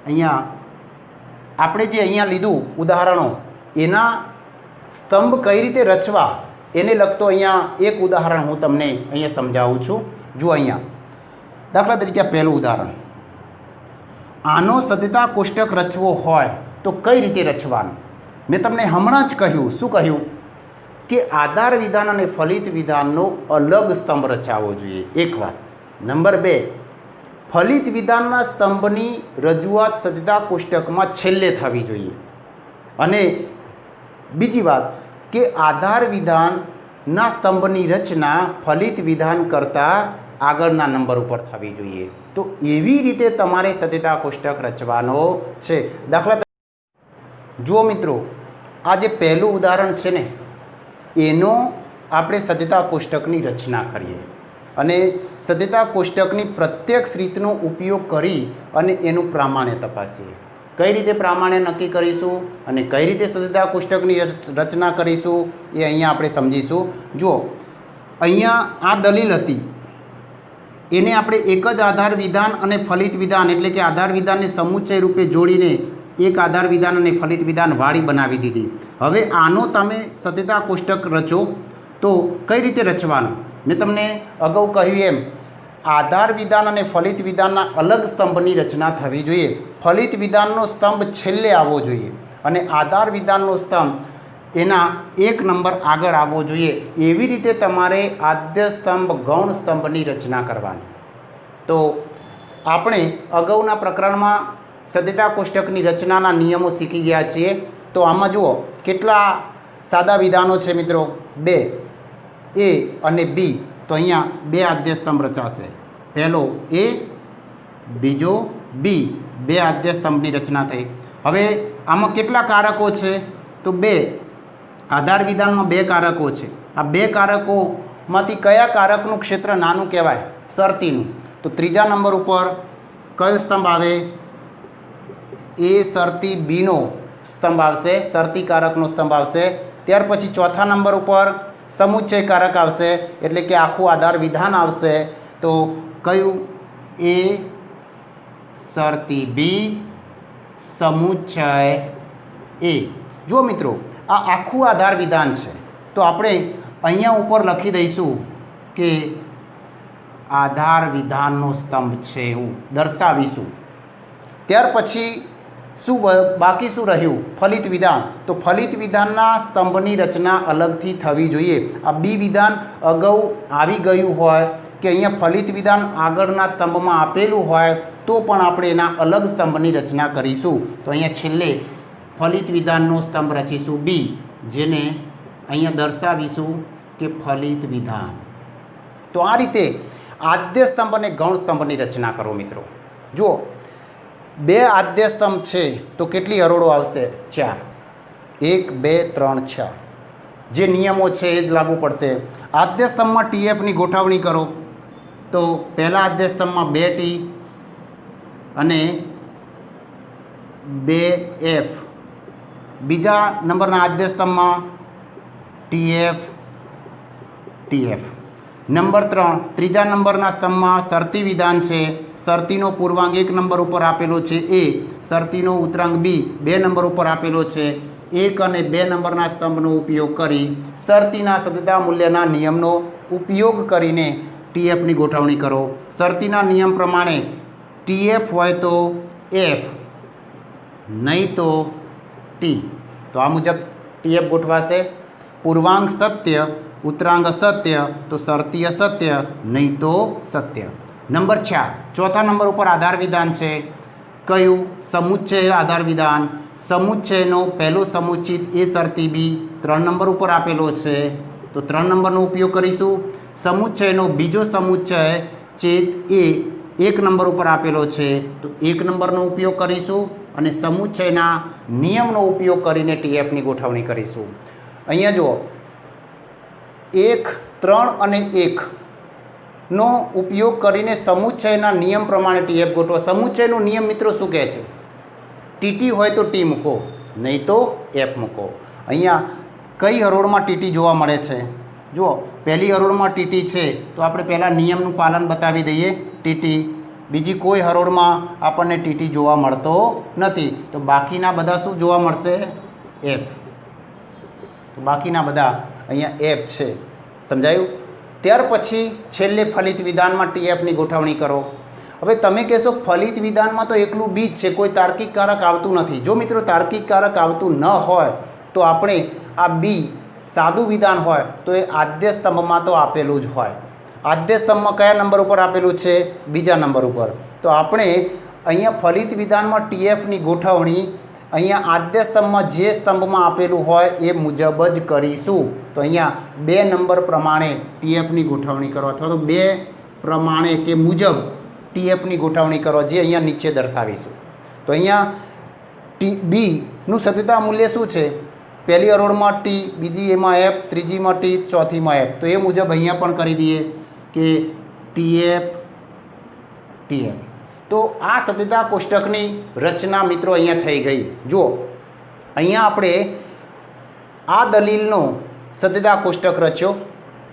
અહીંયા આપણે જે અહીંયા લીધું ઉદાહરણો, એના સ્તંભ કઈ રીતે રચવા એને લગતો અહીંયા એક ઉદાહરણ હું તમને અહીંયા સમજાવું છું. જુઓ અહીંયા દાખલા તરીકે પહેલું ઉદાહરણ, આનો સત્યતા કોષ્ટક રચવો હોય તો કઈ રીતે રચવાનું? મેં તમને હમણાં જ કહ્યું. શું કહ્યું? કે આધાર વિધાન અને ફલિત વિધાનનો અલગ સ્તંભ રચાવવો જોઈએ. એક વાત. નંબર 2, ફલિત વિધાનના સ્તંભની રજૂઆત સત્યતા કોષ્ટકમાં છેલ્લે થવી જોઈએ. અને બીજી વાત કે આધાર વિધાનના સ્તંભની રચના ફલિત વિધાન કરતાં આગળના નંબર ઉપર થવી જોઈએ. તો એવી રીતે તમારે સત્યતા કોષ્ટક રચવાનો છે. દાખલા જુઓ મિત્રો, આ જે પહેલું ઉદાહરણ છે ને, એનો આપણે સત્યતા કોષ્ટકની રચના કરીએ અને સત્યતા કોષ્ટકની પ્રત્યક્ષ રીતનો ઉપયોગ કરી અને એનું પ્રામાણ્ય તપાસીએ. કઈ રીતે પ્રામાણ્ય નક્કી કરીશું અને કઈ રીતે સત્યતા કોષ્ટકની રચના કરીશું એ અહીંયા આપણે સમજીશું. જુઓ અહીંયા આ દલીલ હતી, એને આપણે એક જ આધાર વિધાન અને ફલિત વિધાન એટલે કે આધાર વિધાનને સમુચ્ચય રૂપે જોડીને એક આધાર વિધાન અને ફલિત વિધાન વાળી બનાવી દીધી. હવે આનો તમે સત્યતા કોષ્ટક રચો તો કઈ રીતે રચવાનું? મેં તમને અગાઉ કહ્યું એમ આધાર વિધાન અને ફલિત વિધાનના અલગ સ્તંભની રચના થવી જોઈએ. ફલિત વિધાનનો સ્તંભ છેલ્લે આવવો જોઈએ અને આધાર વિધાનનો સ્તંભ એના એક નંબર આગળ આવવો જોઈએ. એવી રીતે તમારે આદ્ય સ્તંભ ગૌણ સ્તંભની રચના કરવાની. તો આપણે અગાઉના પ્રકરણમાં સત્યતા કોષ્ટકની રચનાના નિયમો શીખી ગયા છીએ. તો આમાં જુઓ કેટલા સાદા વિધાનો છે મિત્રો, 2, A અને B. તો અહીંયા 2 આદ્ય સ્તંભ રચાશે. પહેલો A, બીજો B. 2 આદ્ય સ્તંભની રચના થઈ. હવે આમાં કેટલા કારકો છે? તો 2. આધાર વિધાનમાં 2 કારકો છે. આ 2 કારકોમાંથી કયા કારકનું ક્ષેત્ર નાનું કહેવાય? શરતીનું. તો ત્રીજા નંબર ઉપર કયો સ્તંભ આવે? A શરતી Bનો સ્તંભ આવશે, શરતી કારકનો સ્તંભ આવશે. ત્યાર પછી ચોથા નંબર ઉપર સમુચ્ચય કારક આવશે, એટલે કે આખું આધાર વિધાન આવશે. તો કયું? A શરતી B સમુચ્ચય A. જો મિત્રો આ આખું આધાર વિધાન છે, તો આપણે અહીંયા ઉપર લખી દઈશું કે આધાર વિધાનનો સ્તંભ છે એવું દર્શાવીશું. ત્યાર પછી શું બાકી શું રહ્યું? ફલિત વિધાન. તો ફલિત વિધાનના સ્તંભની રચના અલગથી થવી જોઈએ. આ બી વિધાન અગાઉ આવી ગયું હોય કે અહીંયા ફલિત વિધાન આગળના સ્તંભમાં આપેલું હોય તો પણ આપણે એના અલગ સ્તંભની રચના કરીશું. તો અહીંયા છેલ્લે ફલિત વિધાનનો સ્તંભ રચીશું બી, જેને અહીંયા દર્શાવીશું કે ફલિત વિધાન. તો આ રીતે આદ્ય સ્તંભ અને ગૌણ સ્તંભની રચના કરો મિત્રો. જુઓ 2 આદ્ય સ્તંભ છે તો કેટલી હરોળો આવશે? 4. 1 2 3 6. જે નિયમો છે એ જ લાગુ પડશે. આદ્ય સ્તંભમાં TFની ગોઠવણી કરો તો પહેલા આદ્ય સ્તંભમાં 2T અને 2F. બીજા નંબરના આદ્ય સ્તંભમાં TF TF. નંબર 3 ત્રીજા નંબરના સ્તંભમાં શરતી વિધાન છે. શરતીનો પૂર્વાંક 1 નંબર ઉપર આપેલો છે A, શરતીનો ઉત્તરાંક B 2 નંબર ઉપર આપેલો છે 1 અને 2 નંબરના સ્તંભનો ઉપયોગ કરી શરતીના સત્યતા મૂલ્યના નિયમનો ઉપયોગ કરીને ટીએફની ગોઠવણી કરો. શરતીના નિયમ પ્રમાણે ટીએફ હોય તો એફ, નહીં તો ટી. તો આ મુજબ ટીએફ ગોઠવાશે. પૂર્વાંક સત્ય, ઉત્તરાંગ અસત્ય તો શરતી અસત્ય, નહીં તો સત્ય. નંબર 4, ચોથા નંબર ઉપર આધાર વિધાન છે. કયું? સમુચ્ચય આધાર વિધાન. સમુચ્ચયનો પહેલો સમુચ્ચિત એ શરતી બી 3 નંબર ઉપર આપેલો છે, તો 3 નંબરનો ઉપયોગ કરીશું. સમુચ્ચયનો બીજો સમુચ્ચય છેદ એ 1 નંબર ઉપર આપેલો છે, તો 1 નંબરનો ઉપયોગ કરીશું અને સમુચ્ચયના નિયમનો ઉપયોગ કરીને ટીએફની ગોઠવણી કરીશું. અહીંયા જુઓ, 1, 3 અને 1 નો ઉપયોગ કરીને સમુચ્ચયના નિયમ પ્રમાણે ટીએફ ગોઠવો. સમુચ્ચયનો નિયમ મિત્રો શું કહે છે? ટીટી હોય તો ટી મૂકો, નહીં તો એફ મૂકો. અહીંયા કઈ હરોળમાં ટીટી જોવા મળે છે? જુઓ, પહેલી હરોળમાં ટીટી છે તો આપણે પહેલાં નિયમનું પાલન બતાવી દઈએ, ટીટી. બીજી કોઈ હરોળમાં આપણને ટીટી જોવા મળતો નથી, તો બાકીના બધા શું જોવા મળશે? એફ. તો બાકીના બધા અહીંયા એફ છે. સમજાયું? ત્યાર પછી છેલ્લે ફલિત વિધાનમાં ટીએફની ગોઠવણી કરો. હવે તમે કહેશો ફલિત વિધાનમાં તો એકલું બી જ છે, કોઈ તાર્કિક કારક આવતું નથી. જો મિત્રો તાર્કિક કારક આવતું ન હોય તો આપણે આ બી સાદું વિધાન હોય તો એ આદ્ય સ્તંભમાં તો આપેલું જ હોય. આદ્ય સ્તંભમાં કયા નંબર ઉપર આપેલું છે? બીજા નંબર ઉપર. તો આપણે અહીંયા ફલિત વિધાનમાં ટીએફની ગોઠવણી અહીંયા આદ્ય સ્તંભમાં જે સ્તંભમાં આપેલું હોય એ મુજબ જ કરીશું. તો અહીંયા 2 નંબર પ્રમાણે ટીએફની ગોઠવણી કરો, અથવા તો 2 પ્રમાણે કે મુજબ ટીએફની ગોઠવણી કરો, જે અહીંયા નીચે દર્શાવીશું. તો અહીંયા બીનું સત્યતા મૂલ્ય શું છે? પહેલી હરોળમાં ટી, બીજી એમાં એફ, ત્રીજીમાં ટી, ચોથીમાં એફ. તો એ મુજબ અહીંયા પણ કરી દઈએ કે ટીએફ, ટીએફ. તો આ સત્યતા કોષ્ટકની રચના મિત્રો અહીંયા થઈ ગઈ. જુઓ, અહીંયા આપણે આ દલીલનો સત્યતા કોષ્ટક રચ્યો,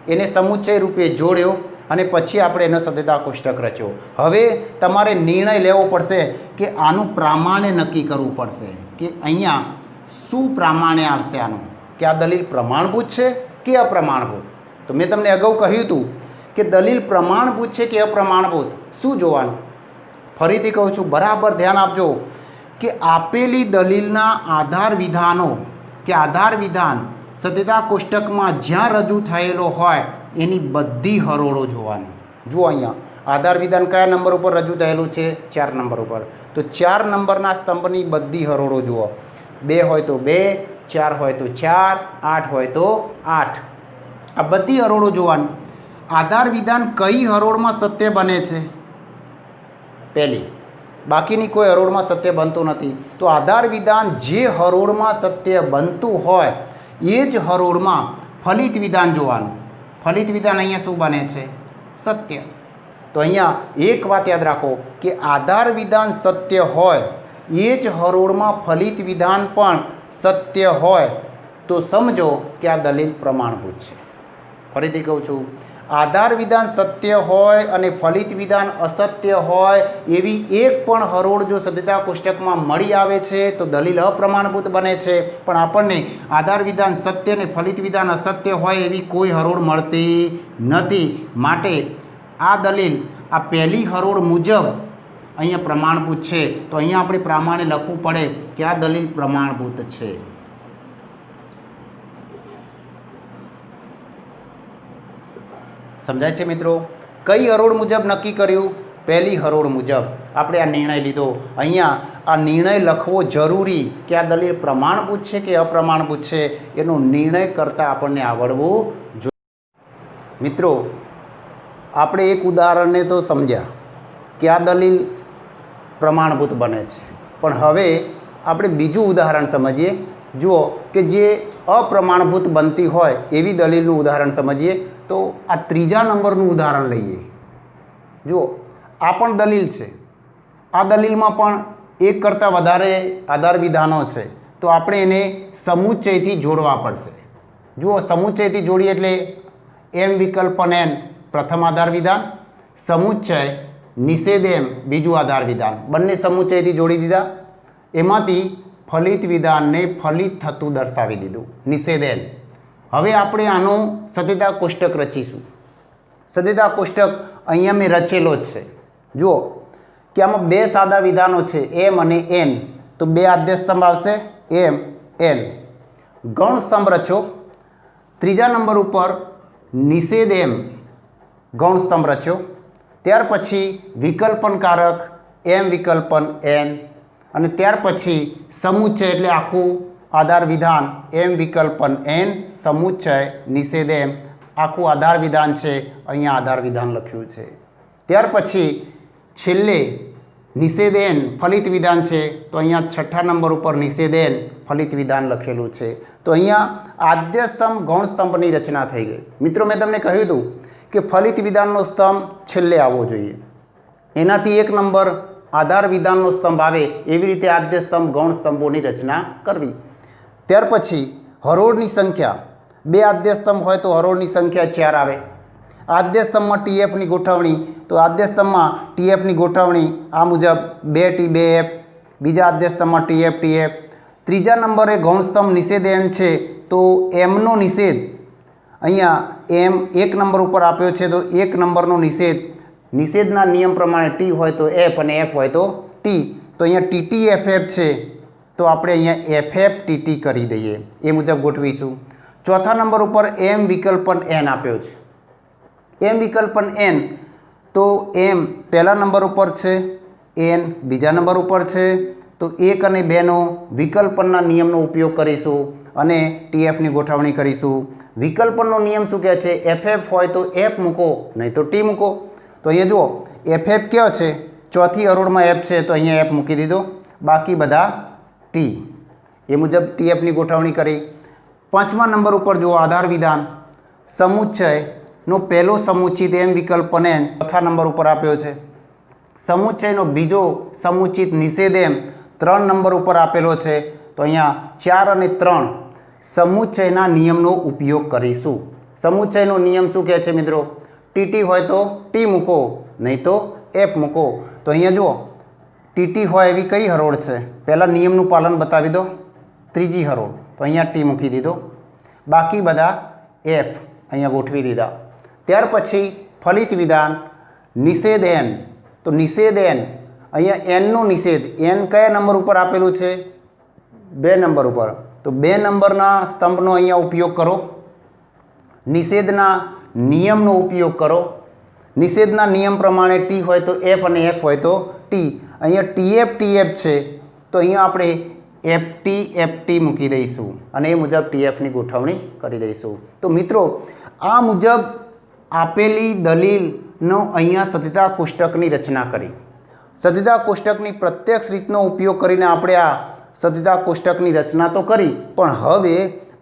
એને સમુચ્ચય રૂપે જોડ્યો અને પછી આપણે એનો સત્યતા કોષ્ટક રચ્યો. હવે તમારે નિર્ણય લેવો પડશે કે આનું પ્રામાણ્ય નક્કી કરવું પડશે કે અહીંયા શું પ્રામાણ્ય આવશે આનું, કે આ દલીલ પ્રમાણભૂત છે કે અપ્રમાણભૂત. તો મેં તમને અગાઉ કહ્યું હતું કે દલીલ પ્રમાણભૂત છે કે અપ્રમાણભૂત. શું જોવાનું? ફરીથી કહું છું, બરાબર ધ્યાન આપજો કે આપેલી દલીલના આધાર વિધાનો કે આધાર વિધાન સત્યતા કોષ્ટકમાં જ્યાં રજૂ થયેલો હોય એની બધી હરોળો જોવાની. જુઓ, અહીંયા આધાર વિધાન કયા નંબર ઉપર રજૂ થયેલું છે? 4 નંબર ઉપર. તો 4 નંબરના સ્તંભની બધી હરોળો જુઓ. 2 હોય તો 2, 4 હોય તો 4, 8 હોય તો 8. આ બધી હરોળો જોવાની. આધાર વિધાન કઈ હરોળમાં સત્ય બને છે? પહેલી. બાકીની કોઈ હરોળમાં સત્ય બનતું નથી. તો આધાર વિધાન જે હરોળમાં સત્ય બનતું હોય એ જ હરોળમાં ફલિત વિધાન જોવાનું. ફલિત વિધાન અહીંયા શું બને છે? સત્ય. તો અહીંયા એક વાત યાદ રાખો કે આધાર વિધાન સત્ય હોય એ જ હરોળમાં ફલિત વિધાન પણ સત્ય હોય તો સમજો કે આ દલીલ પ્રમાણભૂત છે. ફરીથી કહું છું, આધાર વિધાન સત્ય હોય અને ફલિત વિધાન અસત્ય હોય એવી એક પણ હરોળ જો સત્યતા કોષ્ટકમાં મળી આવે છે તો દલીલ અપ્રમાણભૂત બને છે. પણ આપણને આધાર વિધાન સત્ય અને ફલિત વિધાન અસત્ય હોય એવી કોઈ હરોળ મળતી નથી. માટે આ દલીલ આ પહેલી હરોળ મુજબ અહીંયા પ્રમાણભૂત છે. તો અહીંયા આપણે પ્રમાણે લખવું પડે કે આ દલીલ પ્રમાણભૂત છે. સમજાય છે મિત્રો? કઈ હરોળ મુજબ નક્કી કર્યું? પહેલી હરોળ મુજબ આપણે આ નિર્ણય લીધો. અહીંયા આ નિર્ણય લખવો જરૂરી કે આ દલીલ પ્રમાણભૂત છે કે અપ્રમાણભૂત છે એનો નિર્ણય કરતાં આપણને આવડવું જોઈએ. મિત્રો, આપણે એક ઉદાહરણને તો સમજ્યા કે આ દલીલ પ્રમાણભૂત બને છે, પણ હવે આપણે બીજું ઉદાહરણ સમજીએ. જુઓ કે જે અપ્રમાણભૂત બનતી હોય એવી દલીલનું ઉદાહરણ સમજીએ. તો આ ત્રીજા નંબરનું ઉદાહરણ લઈએ. જુઓ, આ પણ દલીલ છે. આ દલીલમાં પણ એક કરતાં વધારે આધાર વિધાનો છે. તો આપણે એને સમુચ્ચયથી જોડવા પડશે. જુઓ, સમુચ્ચયથી જોડીએ એટલે એમ વિકલ્પન એન પ્રથમ આધાર વિધાન, સમુચ્ચય નિષેધ એમ બીજું આધાર વિધાન. બંને સમુચ્ચયથી જોડી દીધા. એમાંથી ફલિત વિધાનને ફલિત થતું દર્શાવી દીધું, નિષેધ એન. હવે આપણે આનો સદિતા કોષ્ટક રચીશું. સદિતા કોષ્ટક અહીંયા મેં રચેલો જ છે. જુઓ કે આમાં બે સાદા વિધાનો છે, એમ અને એન. તો બે આદ્ય સ્તંભ આવશે, એમ એન. ગૌણ સ્તંભ રચો. ત્રીજા નંબર ઉપર નિષેધ એમ ગૌણ સ્તંભ રચ્યો. ત્યાર પછી વિકલ્પનકારક એમ વિકલ્પન એન, અને ત્યાર પછી સમુચ્ચય એટલે આખું આધાર વિધાન એમ વિકલ્પન એન સમુચ્ચય નિષેધ એમ આખું આધાર વિધાન છે. અહીંયા આધાર વિધાન લખ્યું છે. ત્યાર પછી છેલ્લે નિષેધ એન ફલિત વિધાન છે. તો અહીંયા છઠ્ઠા નંબર ઉપર નિષેધ એન ફલિત વિધાન લખેલું છે. તો અહીંયા આદ્ય સ્તંભ ગૌણ સ્તંભની રચના થઈ ગઈ. મિત્રો મેં તમને કહ્યું હતું કે ફલિત વિધાનનો સ્તંભ છેલ્લે આવવો જોઈએ. એનાથી એક નંબર આધાર વિધાનનો સ્તંભ આવે એવી રીતે આદ્ય સ્તંભ ગૌણ સ્તંભોની રચના કરવી. ત્યાર પછી હરોળની સંખ્યા, બે આદ્ય સ્તંભ હોય તો હરોળની સંખ્યા 4 આવે. આદ્ય સ્તંભમાં ટીએફની ગોઠવણી, તો આદ્ય સ્તંભમાં ટીએફની ગોઠવણી આ મુજબ 2T 2F. બીજા આદ્ય સ્તંભમાં ટીએફ ટીએફ. ત્રીજા નંબરે ગૌણ સ્તંભ નિષેધ એમ છે, તો એમનો નિષેધ અહીંયા એમ એક નંબર ઉપર આપ્યો છે. તો એક નંબરનો નિષેધ, નિષેધના નિયમ પ્રમાણે ટી હોય તો એફ અને એફ હોય તો ટી. તો અહીંયા ટીટી એફએફ છે, તો આપણે અહીંયા એફએફ ટીટી કરી દઈએ, એ મુજબ ગોઠવીશું. ચોથા નંબર ઉપર એમ વિકલ્પન એન આપ્યો છે. એમ વિકલ્પન એન, તો એમ પહેલા નંબર ઉપર છે, એન બીજા નંબર ઉપર છે. તો 1 અને 2નો વિકલ્પનના નિયમનો ઉપયોગ કરીશું અને ટીએફની ગોઠવણી કરીશું. વિકલ્પનનો નિયમ શું કહે છે? એફએફ હોય તો એફ મૂકો, નહીં તો ટી મૂકો. તો અહીંયા જુઓ એફએફ કયો છે? ચોથી હરોળમાં એફ છે, તો અહીંયા એફ મૂકી દીધો, બાકી બધા ટી. એ મુજબ ટીએફની ગોઠવણી કરી. પાંચમા નંબર ઉપર જુઓ આધાર વિધાન સમુચ્ચયનો પહેલો સમુચિત એમ વિકલ્પન એન ચોથા નંબર ઉપર આપ્યો છે. સમુચ્ચયનો બીજો સમુચિત નિષેધ એમ 3 નંબર ઉપર આપેલો છે. તો અહીંયા 4 અને 3 સમુચ્ચયના નિયમનો ઉપયોગ કરીશું. સમુચ્ચયનો નિયમ શું કહે છે મિત્રો? ટીટી હોય તો ટી મૂકો, નહીં તો એફ મૂકો. તો અહીંયા જુઓ ટીટી હોય એવી કઈ હરોળ છે? પહેલાં નિયમનું પાલન બતાવી દો. ત્રીજી હરોળ, તો અહીંયા ટી મૂકી દીધો, બાકી બધા એફ અહીંયા ગોઠવી દીધા. ત્યાર પછી ફલિત વિધાન નિષેધ એન. તો નિષેધ એન, અહીંયા એનનો નિષેધ, એન કયા નંબર ઉપર આપેલું છે? 2 નંબર ઉપર. તો 2 નંબરના સ્તંભનો અહીંયા ઉપયોગ કરો. નિષેધના નિયમનો ઉપયોગ કરો. નિષેધના નિયમ પ્રમાણે ટી હોય તો એફ અને એફ હોય તો ટી. અહીંયા ટીએફ ટીએફ છે, તો અહીંયા આપણે એફટી મૂકી દઈશું અને એ મુજબ ટીએફની ગોઠવણી કરી દઈશું. તો મિત્રો આ મુજબ આપેલી દલીલનો અહીંયા સદિતા કોષ્ટકની રચના કરી. સદિતા કોષ્ટકની પ્રત્યક્ષ રીતનો ઉપયોગ કરીને આપણે આ સદિતા કોષ્ટકની રચના તો કરી, પણ હવે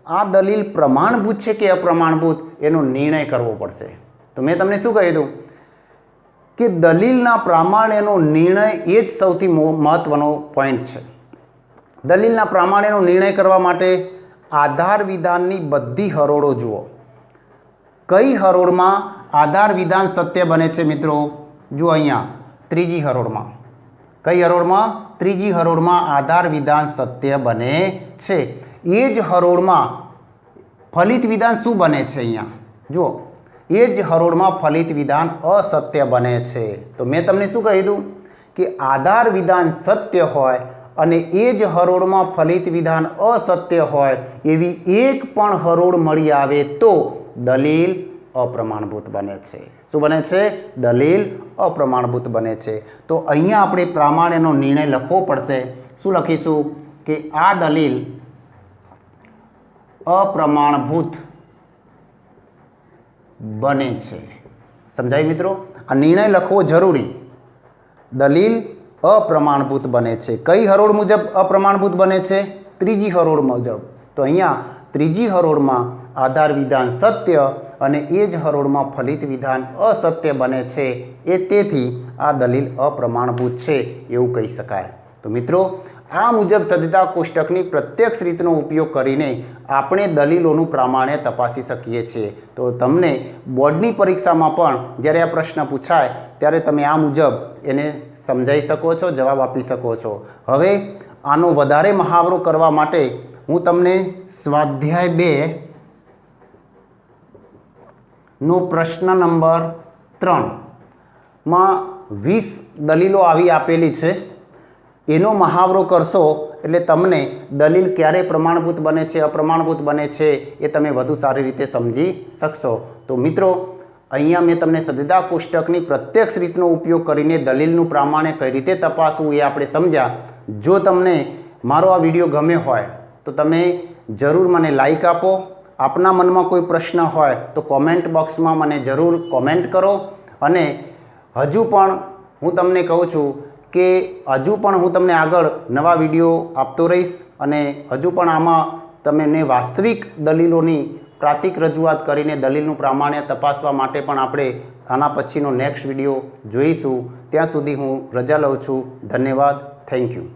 આ દલીલ પ્રમાણભૂત છે કે અપ્રમાણભૂત એનો નિર્ણય કરવો પડશે. તો મેં તમને શું કહ્યું હતું કે દલીલના પ્રામાણ્યનો નિર્ણય એ જ સૌથી મહત્ત્વનો પોઈન્ટ છે. દલીલના પ્રામાણ્યનો નિર્ણય કરવા માટે આધાર વિધાનની બધી હરોળો જુઓ. કઈ હરોળમાં આધાર વિધાન સત્ય બને છે મિત્રો? જુઓ અહીંયા ત્રીજી હરોળમાં. કઈ હરોળમાં? ત્રીજી હરોળમાં આધાર વિધાન સત્ય બને છે. એ જ હરોળમાં ફલિત વિધાન શું બને છે? અહીંયા જુઓ એ જ હરોળમાં ફલિત વિધાન અસત્ય બને છે. તો મેં તમને શું કહ્યું કે આધાર વિધાન સત્ય હોય અને એ જ હરોળમાં ફલિત વિધાન અસત્ય હોય એવી એક પણ હરોળ મળી આવે તો દલીલ અપ્રમાણભૂત બને છે. શું બને છે? દલીલ અપ્રમાણભૂત બને છે. તો અહીંયા આપણે પ્રામાણ્યનો નિર્ણય લખવો પડશે. શું લખીશું કે આ દલીલ અપ્રમાણભૂત બને છે. સમજાય મિત્રો? આ નિર્ણય લખવો જરૂરી. દલીલ અપ્રમાણભૂત બને છે. કઈ હરોળ મુજબ અપ્રમાણભૂત બને છે? ત્રીજી હરોળ મુજબ. તો અહીંયા ત્રીજી હરોળમાં આધાર વિધાન સત્ય અને એ જ હરોળમાં ફલિત વિધાન અસત્ય બને છે. એ તેથી આ દલીલ અપ્રમાણભૂત છે એવું કહી શકાય. તો મિત્રો આ મુજબ સદિતા કોષ્ટકની પ્રત્યક્ષ રીતનો ઉપયોગ કરીને આપણે દલીલોનું પ્રામાણ્ય તપાસી શકીએ છીએ. તો તમને બોર્ડની પરીક્ષામાં પણ જ્યારે આ પ્રશ્ન પૂછાય ત્યારે તમે આ મુજબ એને સમજાવી શકો છો, જવાબ આપી શકો છો. હવે આનો વધારે મહાવરો કરવા માટે હું તમને સ્વાધ્યાય 2 નો પ્રશ્ન નંબર 3 માં 20 દલીલો આવી આપેલી છે, એનો મહાવરો કરશો એટલે તમને દલીલ ક્યારે પ્રમાણભૂત બને છે, અપ્રમાણભૂત બને છે એ તમે વધુ સારી રીતે સમજી શકશો. તો મિત્રો, અહીંયા મેં તમને સદ્ધતા કોષ્ટકની પ્રત્યક્ષ રીતનો ઉપયોગ કરીને દલીલનું પ્રામાણ્ય કઈ રીતે તપાસવું એ આપણે સમજ્યા. જો તમને મારો આ વિડીયો ગમે હોય તો તમે જરૂર મને લાઈક આપો. આપના મનમાં કોઈ પ્રશ્ન હોય તો કોમેન્ટ બોક્સમાં મને જરૂર કોમેન્ટ કરો. અને હજુ પણ હું તમને કહું છું કે હજુ પણ હું તમને આગળ નવા વિડીયો આપતો રહીશ, અને હજુ પણ આમાં તમને વાસ્તવિક દલીલોની પ્રાતિક રજૂઆત કરીને દલીલનું પ્રામાણ્ય તપાસવા માટે પણ આપણે આના પછીનો નેક્સ્ટ વિડીયો જોઈશું. ત્યાં સુધી હું રજા લઉં છું. ધન્યવાદ. Thank you.